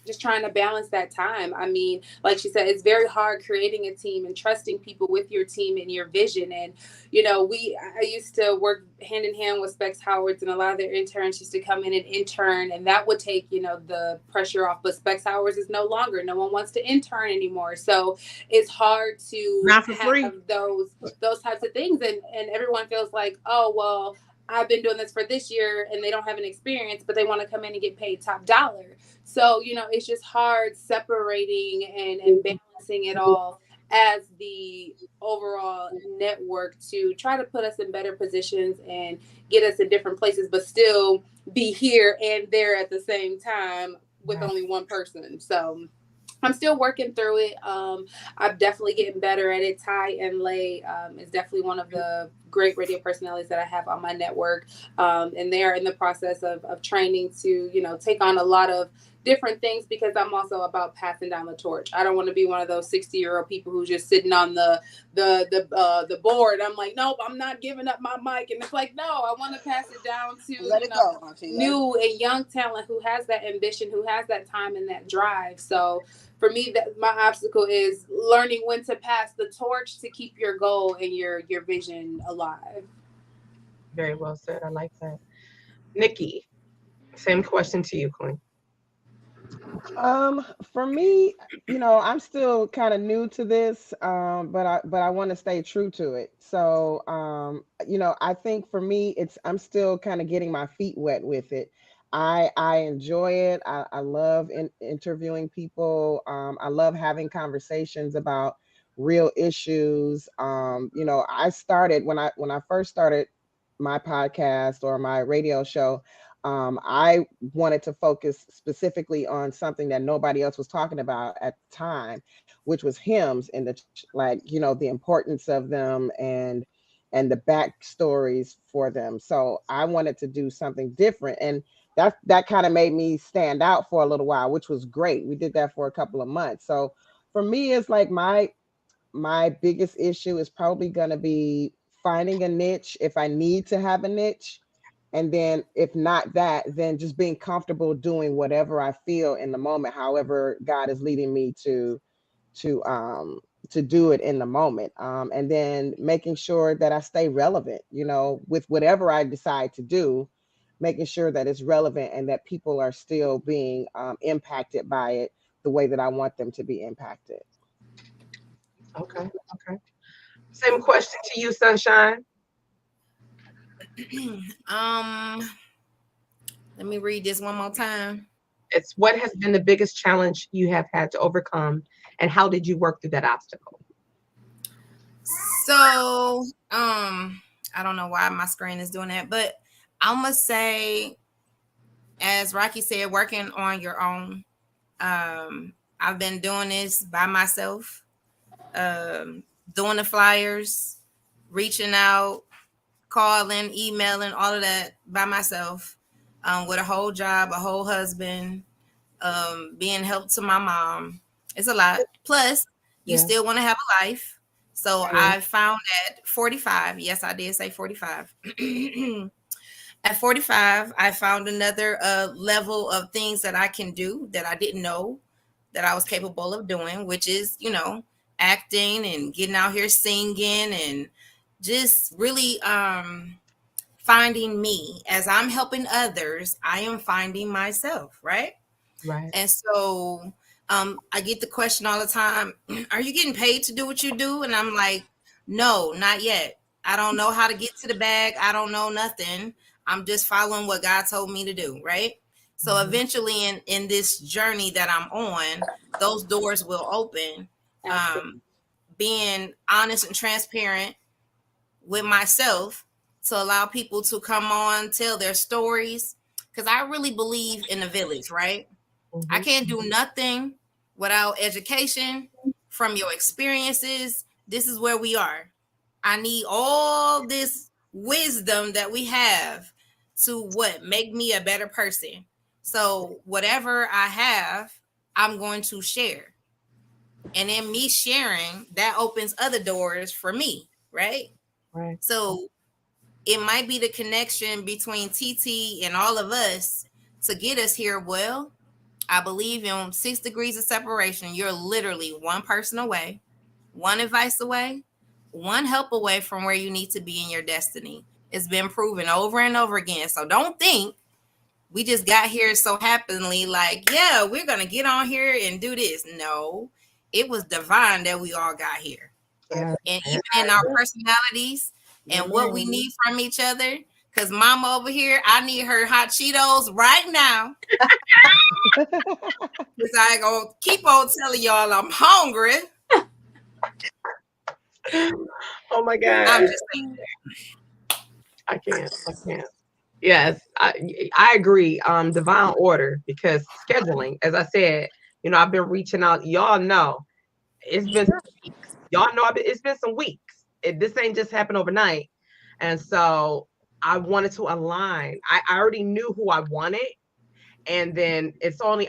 just trying to balance that time. I mean, like she said, it's very hard creating a team and trusting people with your team and your vision. And I used to work hand in hand with Specs Howards, and a lot of their interns used to come in and intern, and that would take the pressure off. But Specs Howards is no longer. No one wants to intern anymore, so it's hard to Not for have free. those types of things, and everyone feels like, oh well, I've been doing this for this year, and they don't have an experience, but they want to come in and get paid top dollar. So it's just hard separating and balancing it all as the overall network to try to put us in better positions and get us in different places, but still be here and there at the same time with only one person. So I'm still working through it. I'm definitely getting better at it. Ty and Lay is definitely one of the great radio personalities that I have on my network. And they are in the process of training to, take on a lot of different things, because I'm also about passing down the torch. I don't want to be one of those 60-year-old people who's just sitting on the board. I'm like, nope, I'm not giving up my mic. And it's like, no, I want to pass it down to new and young talent who has that ambition, who has that time and that drive. So for me, that my obstacle is learning when to pass the torch to keep your goal and your vision alive. Very well said. I like that. Nikki, same question to you, Queen. For me, I'm still kind of new to this, but I want to stay true to it. So, I think for me, I'm still kind of getting my feet wet with it. I enjoy it. I love interviewing people. I love having conversations about real issues. I started when I first started my podcast or my radio show. I wanted to focus specifically on something that nobody else was talking about at the time, which was hymns and the importance of them and the backstories for them. So I wanted to do something different, and that kind of made me stand out for a little while, which was great. We did that for a couple of months. So for me, it's like my biggest issue is probably going to be finding a niche if I need to have a niche. And then if not that, then just being comfortable doing whatever I feel in the moment, however God is leading me to um to do it in the moment. And then making sure that I stay relevant, with whatever I decide to do, making sure that it's relevant and that people are still being impacted by it the way that I want them to be impacted. Okay. Okay. Same question to you, Sunshine. um, let me read this one more time. It's what has been the biggest challenge you have had to overcome, and how did you work through that obstacle? So, I don't know why my screen is doing that, but I'm gonna say, as Rocky said, working on your own. I've been doing this by myself, doing the flyers, reaching out, calling, emailing, all of that by myself, with a whole job, a whole husband, being help to my mom. It's a lot. Plus, you Yeah. still want to have a life. So Yeah. I found at 45, yes, I did say 45. At 45, I found another level of things that I can do that I didn't know that I was capable of doing, which is, acting and getting out here singing and just really finding me. As I'm helping others, I am finding myself, right? Right. And so I get the question all the time, are you getting paid to do what you do? And I'm like, no, not yet. I don't know how to get to the bag. I don't know nothing. I'm just following what God told me to do, right? So eventually in this journey that I'm on, those doors will open. Being honest and transparent with myself to allow people to come on, tell their stories. Because I really believe in the village, right? I can't do nothing without education from your experiences. This is where we are. I need all this wisdom that we have to make me a better person. So whatever I have, I'm going to share. And in me sharing, that opens other doors for me, right? Right. So it might be the connection between TT and all of us to get us here. Well, I believe in 6 degrees of separation. You're literally one person away, one advice away, one help away from where you need to be in your destiny. It's been proven over and over again. So don't think we just got here so happily, like, yeah, we're going to get on here and do this. No, it was divine that we all got here. Yeah. And even in our personalities and what we need from each other. Because mama over here, I need her hot Cheetos right now. Because I ain't going to keep on telling y'all I'm hungry. Oh my God. I'm just saying. I can't. Yes, I agree. Divine order, because scheduling, as I said, I've been reaching out. Y'all know it's been some weeks. Y'all know it's been some weeks. This ain't just happened overnight. And so I wanted to align. I already knew who I wanted. And then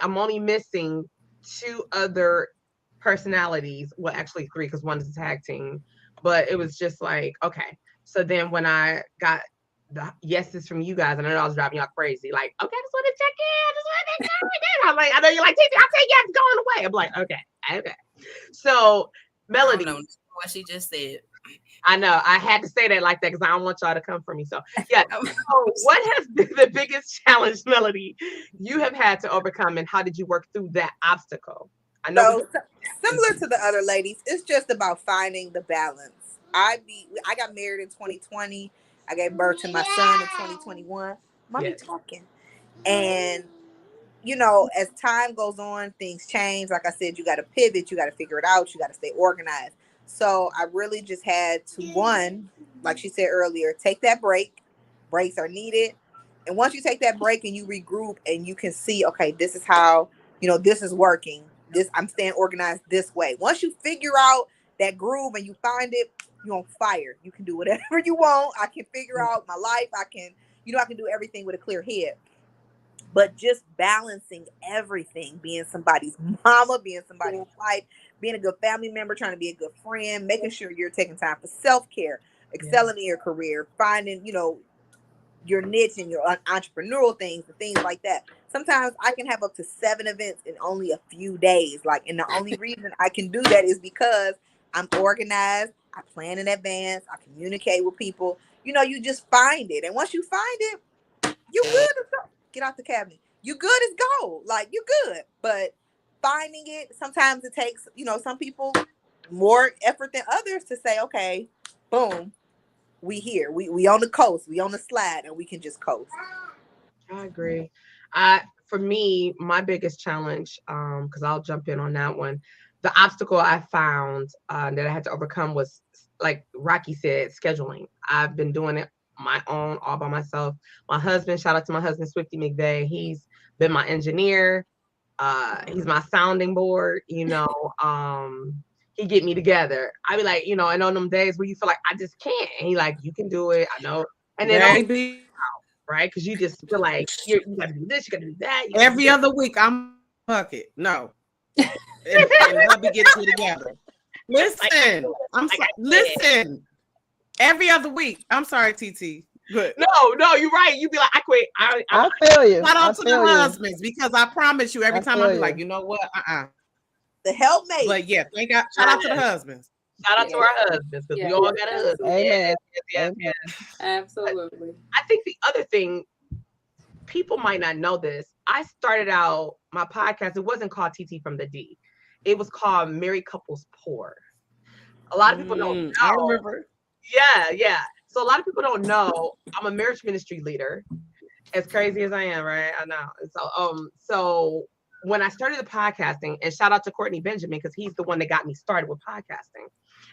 I'm only missing 2 other personalities. Well, actually 3, because one is a tag team. But it was just like, okay. So then when I got the yeses from you guys, and I know I was driving y'all crazy, like, okay, I just want to check in. I just want to check in. I'm like, I know you're like, TT, I'll take yes, going away. I'm like, okay. So Melody, I don't know what she just said. I know I had to say that like that because I don't want y'all to come for me. So yeah. So what has been the biggest challenge, Melody, you have had to overcome, and how did you work through that obstacle? I know. So similar to the other ladies, it's just about finding the balance. I got married in 2020. I gave birth to my son in 2021. Mommy talking. And as time goes on, things change. Like I said, you got to pivot, you got to figure it out, you got to stay organized. So I really just had to, one, like she said earlier, take that break. Breaks are needed. And once you take that break and you regroup and you can see, okay, this is how, this is working. I'm staying organized this way. Once you figure out that groove and you find it, you're on fire. You can do whatever you want. I can figure out my life. I can do everything with a clear head. But just balancing everything, being somebody's mama, being somebody's wife, being a good family member, trying to be a good friend, making sure you're taking time for self-care, excelling in your career, finding, your niche and your entrepreneurial things and things like that. Sometimes I can have up to 7 events in only a few days. And the only reason I can do that is because I'm organized, I plan in advance, I communicate with people. You just find it. And once you find it, you good to go. Get out the cabinet. You good as gold. Like, you good. But finding it, sometimes it takes, some people more effort than others to say, okay, boom, we here. We on the coast. We on the slide, and we can just coast. I agree. For me, my biggest challenge, because I'll jump in on that one, the obstacle I found that I had to overcome was, like Rocky said, scheduling. I've been doing it my own, all by myself. My husband, shout out to my husband, Swifty McVeigh. He's been my engineer. He's my sounding board. He get me together. I be like, and on them days where you feel like I just can't, and he like, you can do it. I know. And then right? Because you just feel like you got to do this, you got to do that. Every other week, I'm bucket. No, and hubby gets you together. Listen, listen. Every other week. I'm sorry, TT. Good. No, you're right. You be like, I quit. I feel you. Shout out to the husbands, because I promise you, every time I be like, you know what? The helpmate. But yeah, thank God. Shout out to the husbands. Shout out to our husbands, because we all got a husband. Amen. Yeah. Absolutely. I think the other thing, people might not know this. I started out my podcast. It wasn't called TT from the D. It was called Married Couples Pour. A lot of people don't know. I remember. Yeah. So a lot of people don't know I'm a marriage ministry leader. As crazy as I am, right? I know. So when I started the podcasting, and shout out to Courtney Benjamin, because he's the one that got me started with podcasting.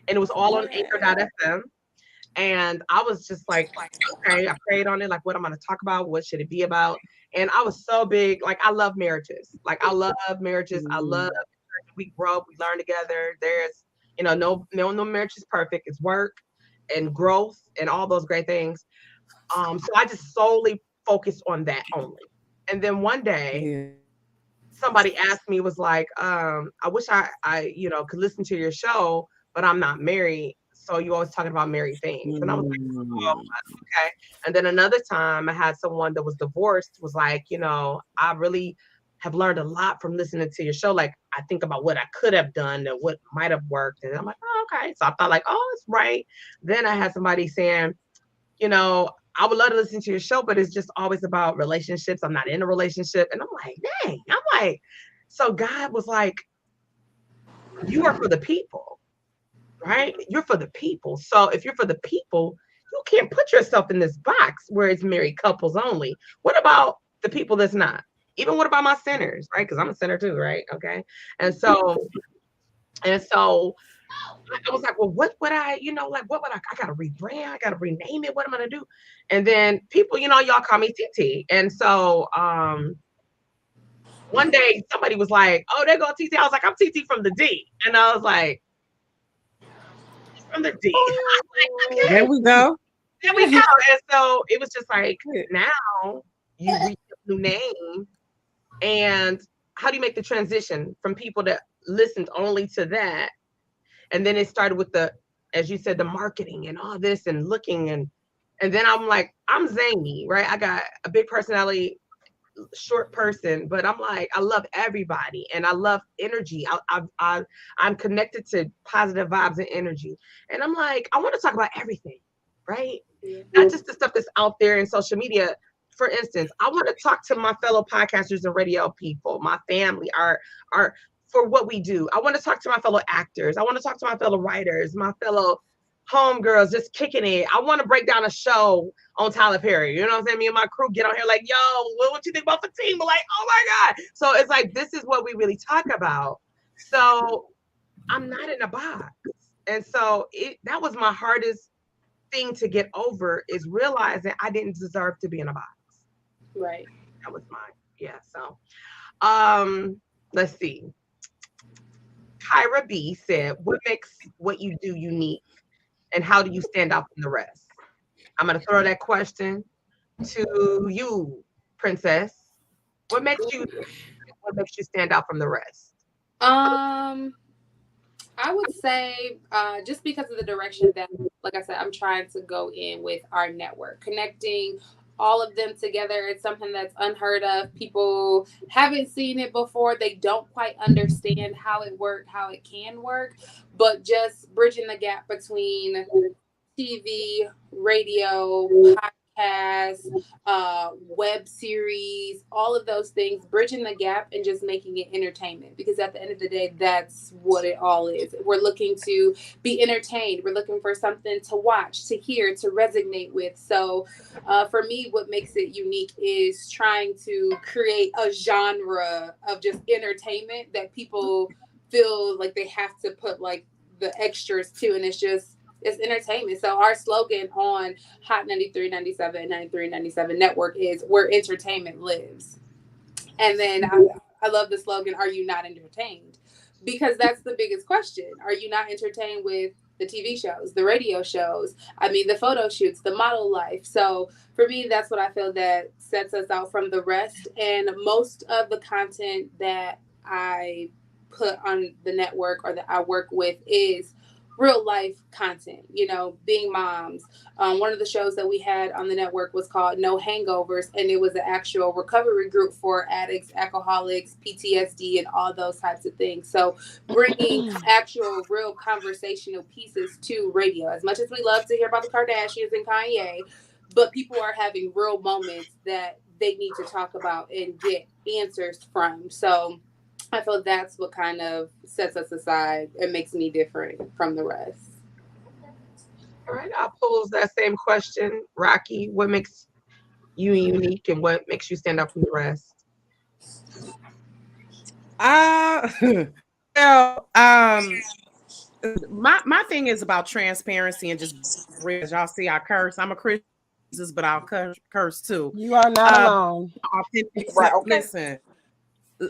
And it was all on Anchor.fm. And I was just like, okay, I prayed on it, like, what I'm going to talk about, what should it be about? And I was so big, like, I love marriages. Like, I love marriages. I love, we grow up, we learn together. There's, no marriage is perfect. It's work and growth and all those great things. So I just solely focused on that only. And then one day, somebody asked me, was like, I wish I could listen to your show, but I'm not married. So you always talking about married things. And I was like, oh, okay. And then another time I had someone that was divorced, was like, I really have learned a lot from listening to your show. Like I think about what I could have done and what might have worked. And I'm like, oh, okay. So I thought like, oh, it's right. Then I had somebody saying, you know, I would love to listen to your show, but it's just always about relationships. I'm not in a relationship. And I'm like, dang, I'm like, so God was like, you are for the people, right? You're for the people. So if you're for the people, you can't put yourself in this box where it's married couples only. What about the people that's not? Even what about my sinners, right? Because I'm a sinner too, right? Okay. And so, I was like, well, what would I, like, what would I got to rebrand? I got to rename it. What am I going to do? And then people, y'all call me TT. And so, one day somebody was like, oh, there go TT. I was like, I'm TT from the D. And I was like, from the D. I was like, okay. There we go. There we go. And so it was just like, now you reach a new name. And how do you make the transition from people that listened only to that? And then it started with as you said, the marketing and all this and looking. And then I'm like, I'm zany, right? I got a big personality, short person, but I'm like, I love everybody and I love energy. I'm connected to positive vibes and energy. And I'm like, I want to talk about everything, right? Not just the stuff that's out there in social media. For instance, I want to talk to my fellow podcasters and radio people, my family, our for what we do. I want to talk to my fellow actors. I want to talk to my fellow writers, my fellow homegirls just kicking it. I want to break down a show on Tyler Perry. You know what I'm saying? Me and my crew get on here like, yo, what you think about Fatima? Like, oh my God. So it's like, this is what we really talk about. So I'm not in a box. And so that was my hardest thing to get over, is realizing I didn't deserve to be in a box. Right. That was mine. Yeah. So let's see. Kyra B said, what makes what you do unique? And how do you stand out from the rest? I'm going to throw that question to you, Princess. What makes you stand out from the rest? I would say just because of the direction that, like I said, I'm trying to go in with our network, connecting all of them together. It's something that's unheard of. People haven't seen it before. They don't quite understand how it worked, how it can work, but just bridging the gap between TV, radio, podcasts, web series, all of those things, bridging the gap and just making it entertainment. Because at the end of the day, that's what it all is. We're looking to be entertained. We're looking for something to watch, to hear, to resonate with. So for me, what makes it unique is trying to create a genre of just entertainment that people feel like they have to put like the extras to, and it's entertainment. So our slogan on Hot 93.97 93.97 Network is where entertainment lives. And then I love the slogan, are you not entertained? Because that's the biggest question. Are you not entertained with the TV shows, the radio shows? I mean, the photo shoots, the model life. So for me, that's what I feel that sets us out from the rest. And most of the content that I put on the network or that I work with is real life content, being moms. One of the shows that we had on the network was called No Hangovers, and it was an actual recovery group for addicts, alcoholics, PTSD, and all those types of things. So bringing actual real conversational pieces to radio. As much as we love to hear about the Kardashians and Kanye, but people are having real moments that they need to talk about and get answers from. So I feel that's what kind of sets us aside and makes me different from the rest. All right, I'll pose that same question. Rocky, what makes you unique and what makes you stand out from the rest? My thing is about transparency and just as y'all see, I curse. I'm a Christian, but I'll curse too. You are not alone. Authentic Right, self, okay. listen,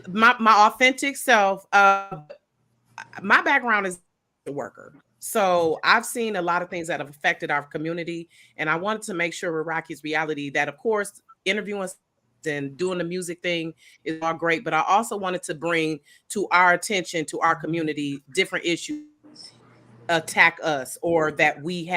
my authentic self. My background is a worker, so I've seen a lot of things that have affected our community, and I wanted to make sure with Rocky's reality that, of course, interviewing and doing the music thing is all great, but I also wanted to bring to our attention, to our community, different issues attack us, or that we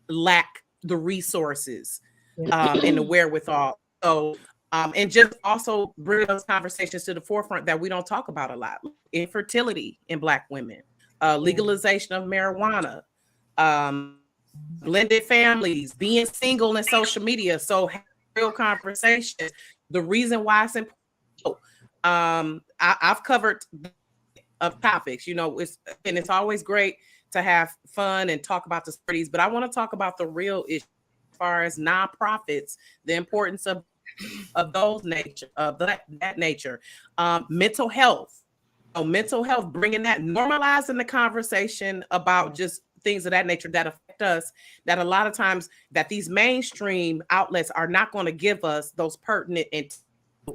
lack the resources and the wherewithal. So And just also bring those conversations to the forefront that we don't talk about a lot. Infertility in Black women, legalization of marijuana, blended families, being single and social media. So real conversations. The reason why it's important. I've covered of topics, it's always great to have fun and talk about the stories, but I want to talk about the real issue as far as nonprofits, the importance of those nature, of that nature, mental health. Mental health, bringing that, normalizing the conversation about just things of that nature that affect us, that a lot of times that these mainstream outlets are not going to give us those pertinent and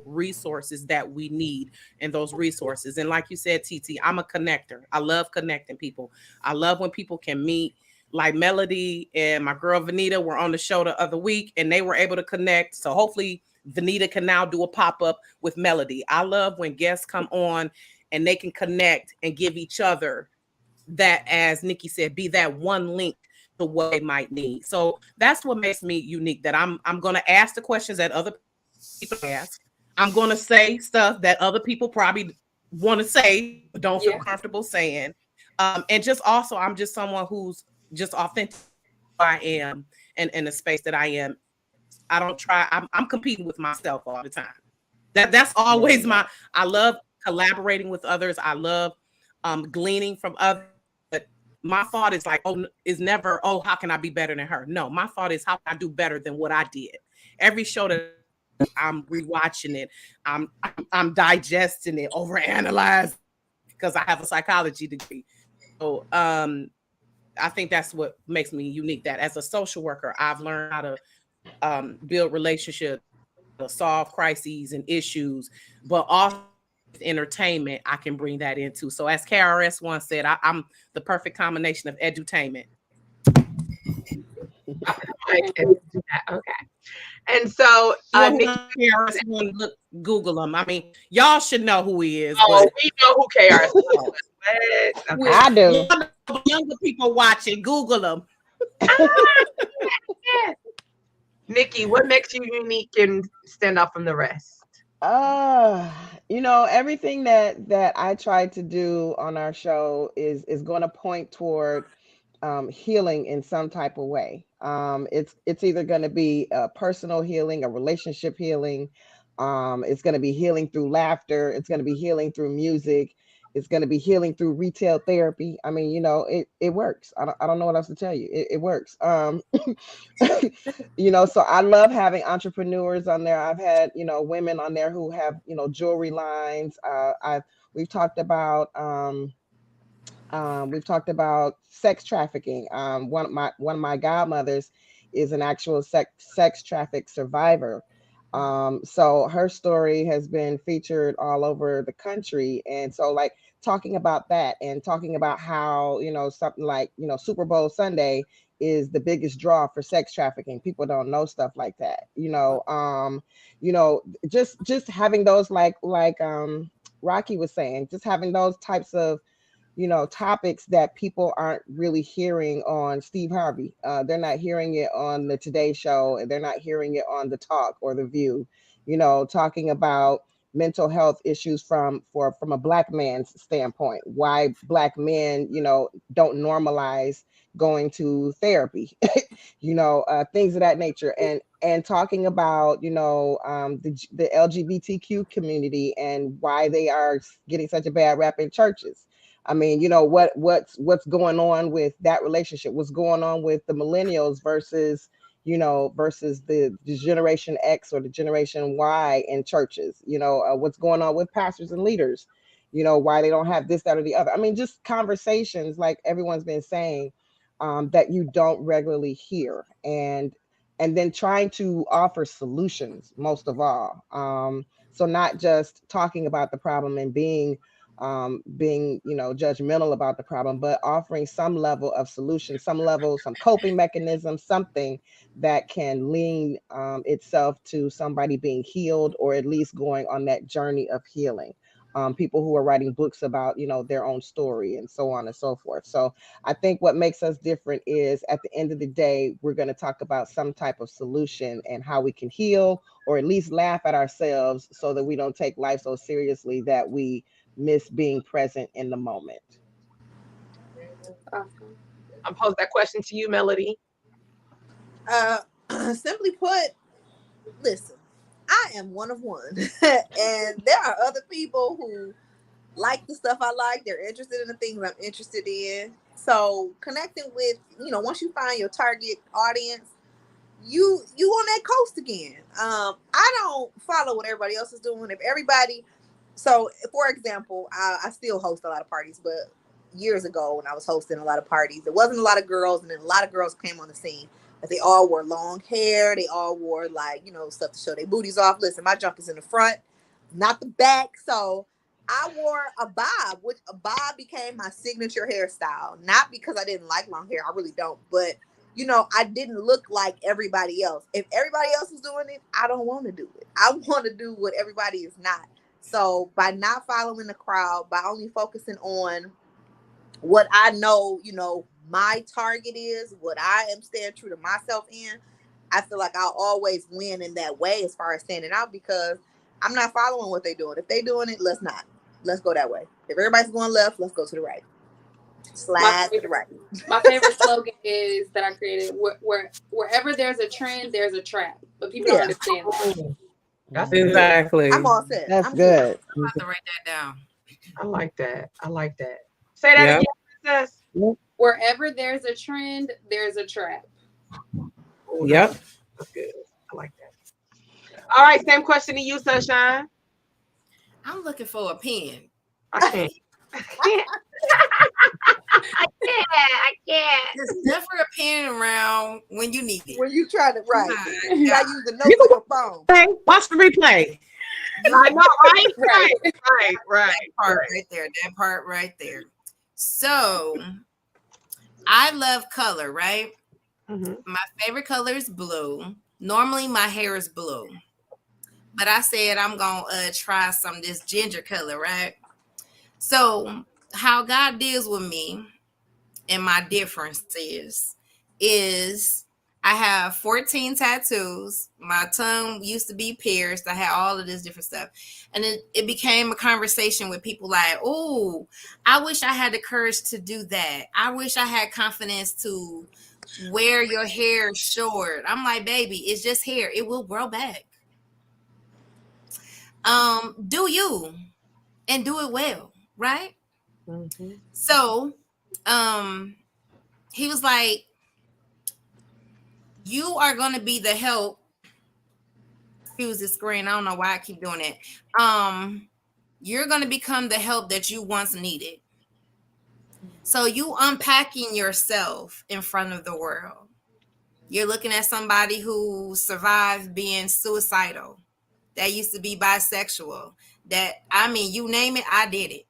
resources that we need, and those resources. And like you said, TT, I'm a connector. I love connecting people. I love when people can meet. Like Melody and my girl Vanita were on the show the other week, and they were able to connect. So hopefully Vanita can now do a pop-up with Melody. I love when guests come on and they can connect and give each other that, as Nikki said, be that one link to what they might need. So that's what makes me unique, that I'm going to ask the questions that other people ask. I'm going to say stuff that other people probably want to say, but don't feel comfortable saying. And just also, I'm just someone who's just authentic who I am, and in the space that I am. I don't try. I'm competing with myself all the time. That's always I love collaborating with others. I love gleaning from others. But my thought is like, is never, how can I be better than her? No, my thought is, how can I do better than what I did? Every show that I'm rewatching it, I'm digesting it, overanalyzing, because I have a psychology degree. So I think that's what makes me unique. That as a social worker, I've learned how to build relationships, to solve crises and issues, but also with entertainment, I can bring that into. So as KRS once said, I'm the perfect combination of edutainment. Okay. And so look, Google him. I mean, y'all should know who he is. We know who KRS is. Okay. I do. Younger people watching, Google them. Nikki, what makes you unique and stand out from the rest? Everything that I try to do on our show is going to point toward healing in some type of way. It's either going to be a personal healing, a relationship healing. It's going to be healing through laughter. It's going to be healing through music. It's going to be healing through retail therapy. I mean, it works. I don't know what else to tell you. It works. So I love having entrepreneurs on there. I've had, women on there who have, jewelry lines. We've talked about sex trafficking. One of my godmothers is an actual sex traffic survivor. So her story has been featured all over the country. And so like talking about that and talking about how, something like, Super Bowl Sunday is the biggest draw for sex trafficking. People don't know stuff like that. Just having those like Rocky was saying, just having those types of topics that people aren't really hearing on Steve Harvey. They're not hearing it on the Today Show, and they're not hearing it on The Talk or The View. Talking about mental health issues from a Black man's standpoint. Why Black men, don't normalize going to therapy. Things of that nature, and talking about the LGBTQ community and why they are getting such a bad rap in churches. I mean, what's going on with that relationship? What's going on with the millennials versus the Generation X or the Generation Y in churches? What's going on with pastors and leaders? Why they don't have this, that, or the other. I mean, just conversations like everyone's been saying that you don't regularly hear, and then trying to offer solutions most of all. So not just talking about the problem and being judgmental about the problem, but offering some level of solution, some coping mechanism, something that can lean itself to somebody being healed, or at least going on that journey of healing. people who are writing books about, their own story and so on and so forth. So I think what makes us different is at the end of the day, we're going to talk about some type of solution and how we can heal or at least laugh at ourselves so that we don't take life so seriously that we miss being present in the moment. Awesome. I'm posing that question to you, Melody. Simply put, listen, I am one of one, and there are other people who like the stuff I like. They're interested in the things I'm interested in. So connecting with, once you find your target audience, you on that coast again. I don't follow what everybody else is doing. If everybody, so for example, I still host a lot of parties, but years ago when I was hosting a lot of parties, there wasn't a lot of girls, and then a lot of girls came on the scene. But they all wore long hair. They all wore stuff to show their booties off. Listen, my junk is in the front, not the back. So I wore a bob, which a bob became my signature hairstyle. Not because I didn't like long hair, I really don't, but I didn't look like everybody else. If everybody else is doing it, I don't want to do it. I want to do what everybody is not. So by not following the crowd, by only focusing on what I know, my target is, what I am staying true to myself in, I feel like I'll always win in that way as far as standing out, because I'm not following what they're doing. If they're doing it, let's not. Let's go that way. If everybody's going left, let's go to the right. Slide to the right. My favorite slogan is that I created: wherever there's a trend, there's a trap. But people don't understand that. That's exactly. I'm all set. That's I'm good. I'm about to write that down. I like that. I like that. Say that again, princess. Wherever there's a trend, there's a trap. Oh, Yep. That's good. I like that. All right, same question to you, Sunshine. I'm looking for a pen. I can't. I can't. There's never a pen around when you need it. When you try to write, Right. you gotta use the notes on your phone. Hey, watch the replay. I know, right? Right. That part right there. So I love color, right? Mm-hmm. My favorite color is blue. Normally my hair is blue, but I said I'm gonna try some of this ginger color, right? So how God deals with me and my differences is I have 14 tattoos. My tongue used to be pierced. I had all of this different stuff. And it became a conversation with people like, oh, I wish I had the courage to do that. I wish I had confidence to wear your hair short. I'm like, baby, it's just hair. It will grow back. Do you and do it well, right? Mm-hmm. So he was like, you are going to be the help. Fuse the screen. I don't know why I keep doing it. You're going to become the help that you once needed. So you unpacking yourself in front of the world. You're looking at somebody who survived being suicidal, that used to be bisexual, that, you name it, I did it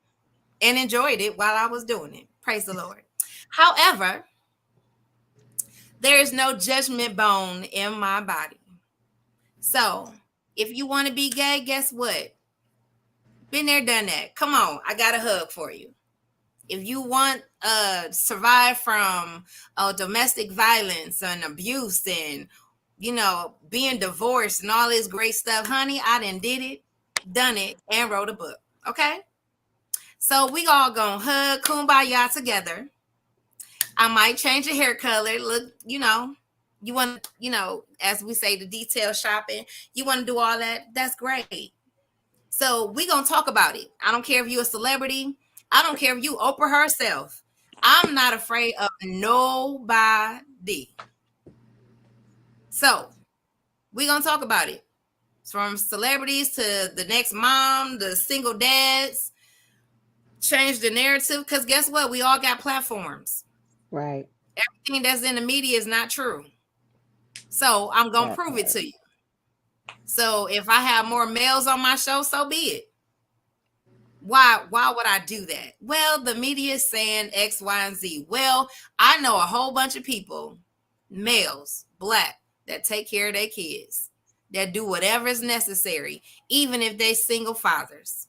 and enjoyed it while I was doing it. Praise the Lord. However, there is no judgment bone in my body. So if you want to be gay, guess what? Been there, done that. Come on, I got a hug for you. If you want survive from domestic violence and abuse and, being divorced and all this great stuff, honey, I done did it, done it, and wrote a book. Okay? So we all gonna hug kumbaya together. I might change your hair color. Look, you want, as we say, the detail shopping. You want to do all that? That's great. So we gonna talk about it. I don't care if you're a celebrity. I don't care if you Oprah herself. I'm not afraid of nobody. So we gonna talk about it. From celebrities to the next mom, the single dads. Change the narrative, because guess what? We all got platforms. Right. Everything that's in the media is not true. So I'm going to prove it to you. So if I have more males on my show, so be it. Why would I do that? Well, the media is saying X, Y, and Z. Well, I know a whole bunch of people, males, black, that take care of their kids, that do whatever is necessary, even if they single fathers.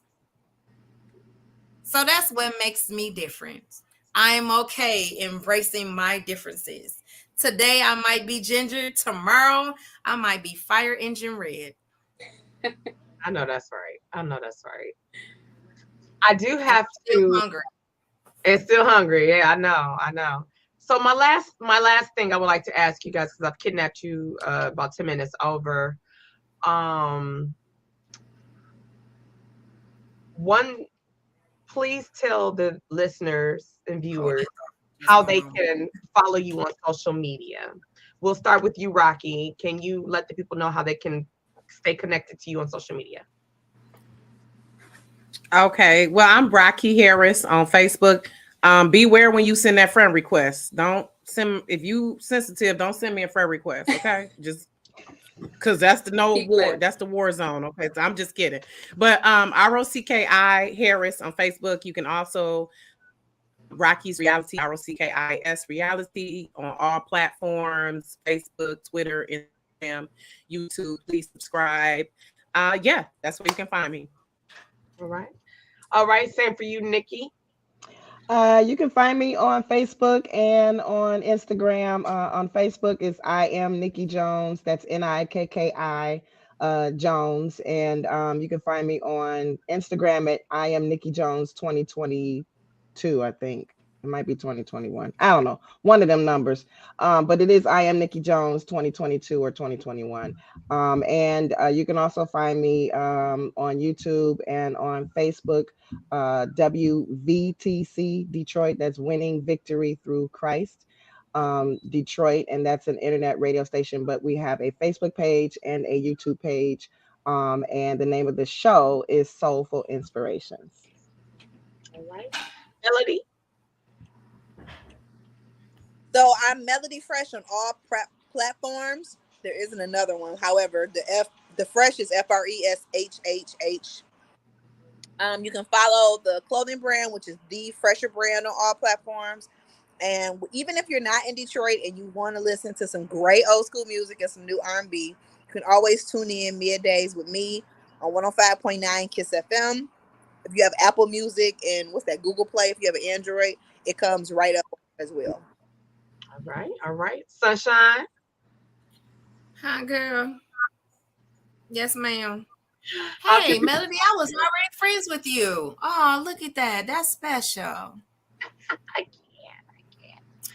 So that's what makes me different. I am okay embracing my differences. Today I might be ginger. Tomorrow I might be fire engine red. I know that's right. I know that's right. I do And have I'm still to. hungry. And still hungry. Yeah, I know. I know. So my last thing I would like to ask you guys, because I've kidnapped you about 10 minutes over. Um, one, please tell the listeners and Hold viewers that thought. Just how one they moment. can follow you on social media. We'll start with you, Rocky. Can you let the people know how they can stay connected to you on social media? Okay. Well, I'm Rocky Harris on Facebook. Beware when you send that friend request. Don't send if you sensitive. Don't send me a friend request. Okay, just because that's the no Keep war. clear. That's the war zone. Okay, so I'm just kidding. But ROCKI Harris on Facebook. You can also Rocky's Reality, ROCKIS Reality on all platforms: Facebook, Twitter, Instagram, YouTube. Please subscribe. Yeah, that's where you can find me. All right. All right. Same for you, Nikki. You can find me on Facebook and on Instagram. On Facebook is I am Nikki Jones. That's Nikki Jones. And you can find me on Instagram at I am Nikki Jones 2022, I think. It might be 2021. I don't know. One of them numbers. But it is I am Nikki Jones 2022 or 2021. And you can also find me on YouTube and on Facebook, WVTC Detroit. That's Winning Victory Through Christ, Detroit, and that's an internet radio station. But we have a Facebook page and a YouTube page, and the name of the show is Soulful Inspirations. All right. Melody. So I'm Melody Fresh on all platforms. There isn't another one. However, the Fresh is FRESHHH. You can follow the clothing brand, which is the Fresher brand, on all platforms. And even if you're not in Detroit and you want to listen to some great old school music and some new R&B, you can always tune in middays with me on 105.9 Kiss FM. If you have Apple Music and what's that, Google Play, if you have an Android, it comes right up as well. All right. All right. Sunshine. Hi, girl. Yes, ma'am. How can Hey, Melody, I was already friends with you. Oh, look at that. That's special. I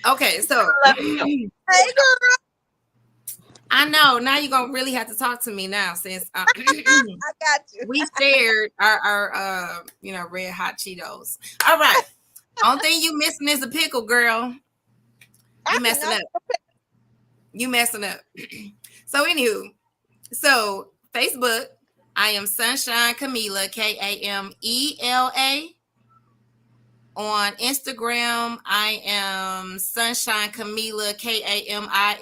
Okay, so let me know. Hey, girl, I know now you're gonna really have to talk to me now since I got you. we shared our red hot Cheetos. All right. Only thing you missing is a pickle, girl. You I messing cannot. up. You messing up. So anywho, so Facebook, I am Sunshine Camila, Kamela. On Instagram, I am Sunshine Camila, Kamilah.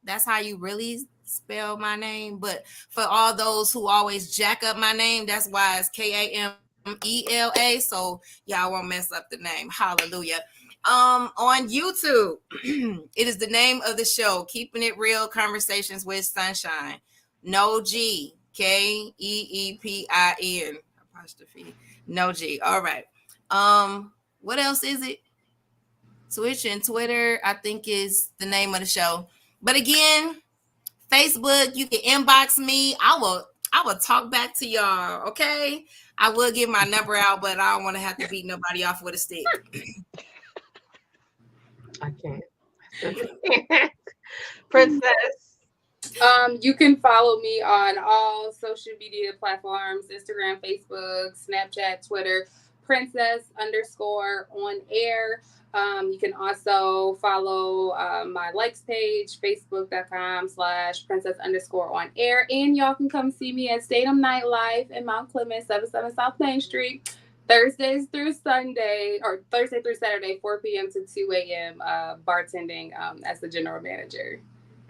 That's how you really spell my name. But for all those who always jack up my name, that's why it's Kamela. So y'all won't mess up the name. Hallelujah. On YouTube, it is the name of the show, Keeping It Real Conversations with Sunshine. No G, KEEPIN apostrophe. No G. All right. What else is it? Twitch and Twitter, I think, is the name of the show. But again, Facebook, you can inbox me. I will talk back to y'all. Okay. I will give my number out, but I don't want to have to beat nobody off with a stick. I can't. Princess. You can follow me on all social media platforms: Instagram, Facebook, Snapchat, Twitter, Princess_on air. You can also follow my likes page, Facebook.com/Princess_on air. And y'all can come see me at Statham Nightlife in Mount Clemens, 77 South Main Street, Thursdays through Sunday, or Thursday through Saturday, 4 p.m. to 2 a.m. Bartending as the general manager.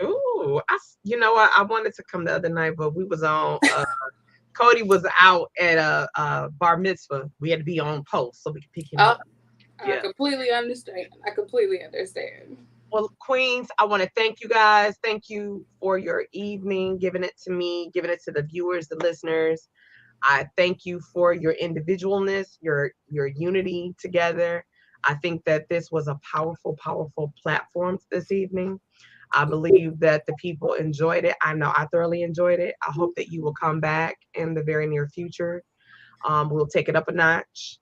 Ooh, you know what? I wanted to come the other night, but we was on. Cody was out at a bar mitzvah. We had to be on post so we could pick him up. I completely understand. Well, Queens, I want to thank you guys. Thank you for your evening, giving it to me, giving it to the viewers, the listeners. I thank you for your individualness, your unity together. I think that this was a powerful, powerful platform this evening. I believe that the people enjoyed it. I know I thoroughly enjoyed it. I hope that you will come back in the very near future. We'll take it up a notch.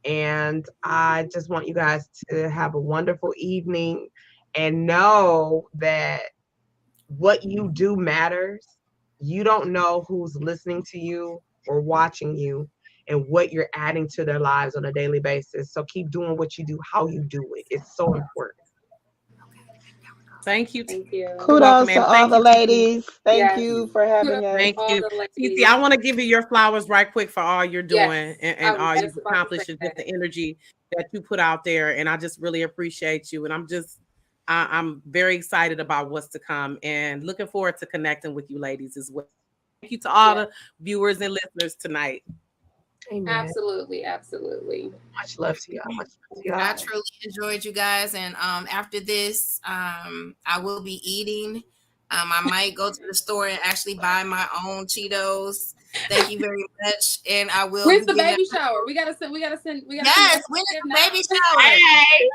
And I just want you guys to have a wonderful evening and know that what you do matters. You don't know who's listening to you or watching you and what you're adding to their lives on a daily basis. So keep doing what you do, how you do it. It's so important. Thank you. Thank you. Kudos to all the you, ladies. Thank Yes. you for having Kudos us. Thank all you. the ladies. TT, I want to give you your flowers right quick for all you're doing Yes, I and was all just you've about to accomplished say and just that. the energy that you put out there. And I just really appreciate you. And I'm very excited about what's to come and looking forward to connecting with you ladies as well. Thank you to all the viewers and listeners tonight. Amen. Absolutely, absolutely. Much love to y'all. Much love to y'all. I truly enjoyed you guys, and after this, I will be eating. I might go to the store and actually buy my own Cheetos. Thank you very much, and I will. When's the baby shower? We gotta send. Yes, when is the baby shower? Hey.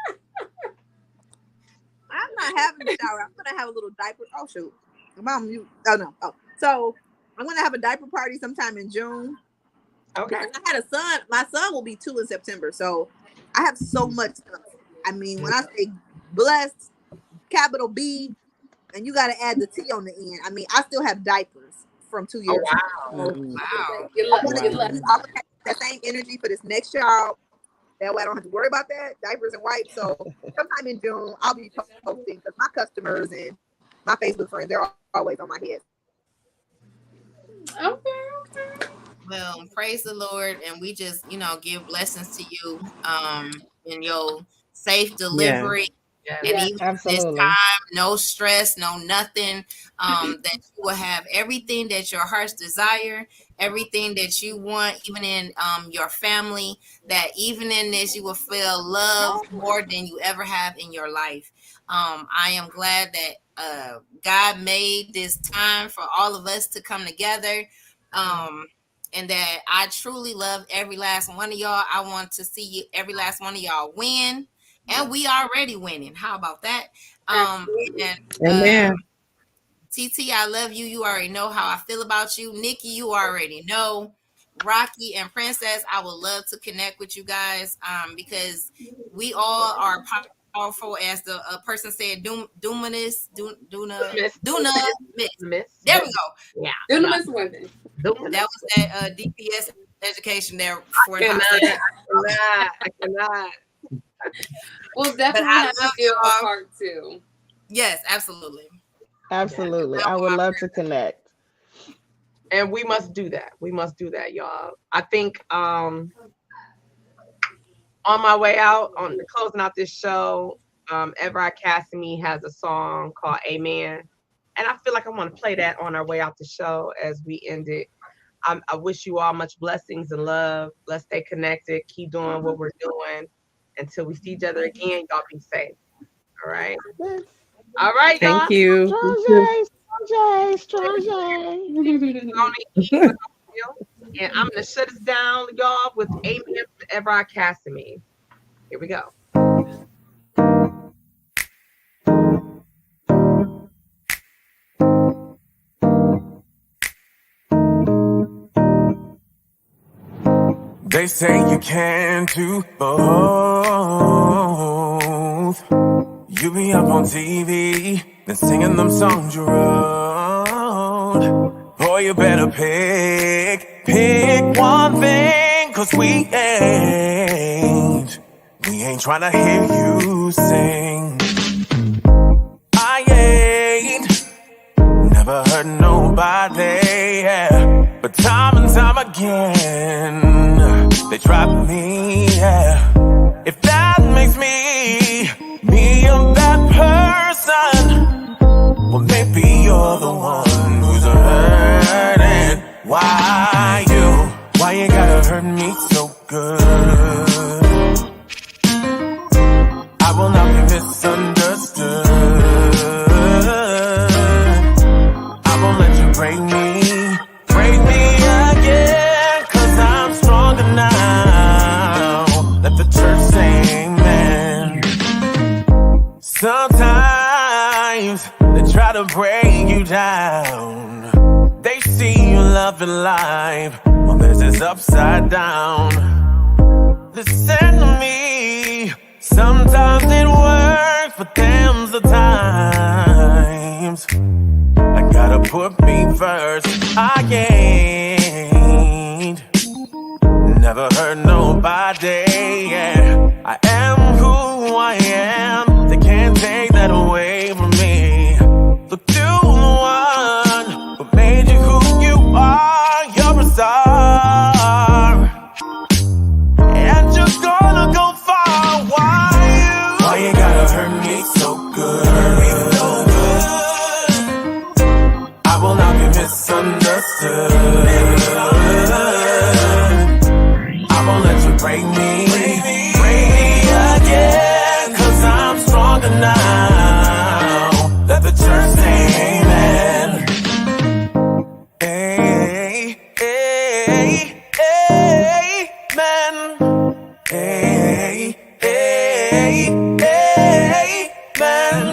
I'm not having a shower. I'm gonna have a little diaper. Oh shoot, Mom, you. Oh no. Oh, so I'm gonna have a diaper party sometime in June. Okay. Because I had a son. My son will be 2 in September, so I have so much stuff. I mean, when I say blessed, capital B, and you got to add the T on the end. I mean, I still have diapers from 2 years ago. Wow. Good luck. I want Good luck. to have that same energy for this next child. That way I don't have to worry about that, diapers and wipes. So sometime in June, I'll be posting because my customers and my Facebook friends, they're always on my head. Okay. Well, praise the Lord, and we just, give blessings to you, in your safe delivery. Yes. And even Absolutely. this time, no stress, no nothing, that you will have everything that your heart's desire, everything that you want, even in your family, that even in this, you will feel love more than you ever have in your life. I am glad that God made this time for all of us to come together. And that I truly love every last one of y'all. I want to see you, every last one of y'all win. And we already winning. How about that? Amen. TT, I love you. You already know how I feel about you. Nikki, you already know. Rocky and Princess, I would love to connect with you guys, because we all are powerful, as the person said, Dunamis. There we go. Yeah. Dunamis women. That was that DPS education there for I cannot. We'll definitely have to do a part 2. Yes, absolutely. Absolutely. I would love to connect. And we must do that. We must do that, y'all. I think on my way out, on closing out this show, Everard Cassimy has a song called Amen. And I feel like I want to play that on our way out the show as we end it. I wish you all much blessings and love. Let's stay connected. Keep doing what we're doing. Until we see each other again, y'all be safe. All right? Yes. All right, y'all. Thank you. Strong J. And I'm going to shut us down, y'all, with Amen from Everard Cassimy. Here we go. They say you can't do both. You be up on TV, then singing them songs you wrote. Boy, you better pick one thing, 'cause we ain't trying to hear you sing. I ain't never hurt nobody, yeah. But time and time again, they drop me, yeah. If that makes me a bad person, well, maybe you're the one who's hurting. Why you gotta hurt me so good? I will not be misunderstood. I won't let you break me again. Sometimes they try to break you down. They see you loving life, well, this is upside down. Listen to me, sometimes it works, but them's the times. I gotta put me first. I ain't never hurt nobody. Yeah. I am who I am. They can't take that away from me. Look to the one who made you who you are. You're a star, and you're gonna go far. Why you gotta hurt me so good? I will not be misunderstood. I won't let you break me again, 'cause I'm stronger now. Let the church say amen. Hey, hey, amen. Hey, hey, amen.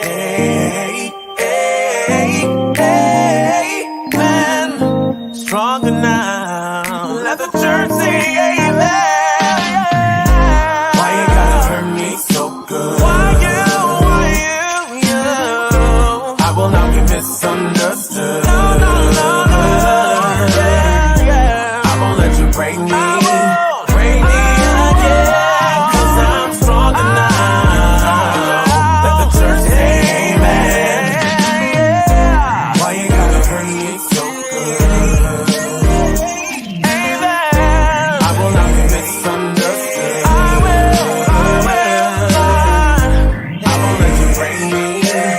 Hey, amen. Stronger now. Let the church say amen. Why you gotta hurt me so good? Why you? I will not be misunderstood. No. Yeah. I won't let you break me. Break me again, 'cause I'm stronger now. Let the church say amen. Why you gotta hurt me so good? I will not be misunderstood. I won't let you break me again,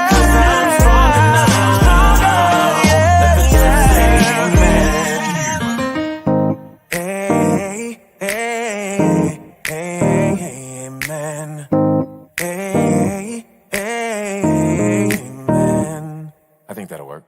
'cause I'm stronger now. Let the church say amen. Hey, amen. Hey, amen. I think that'll work.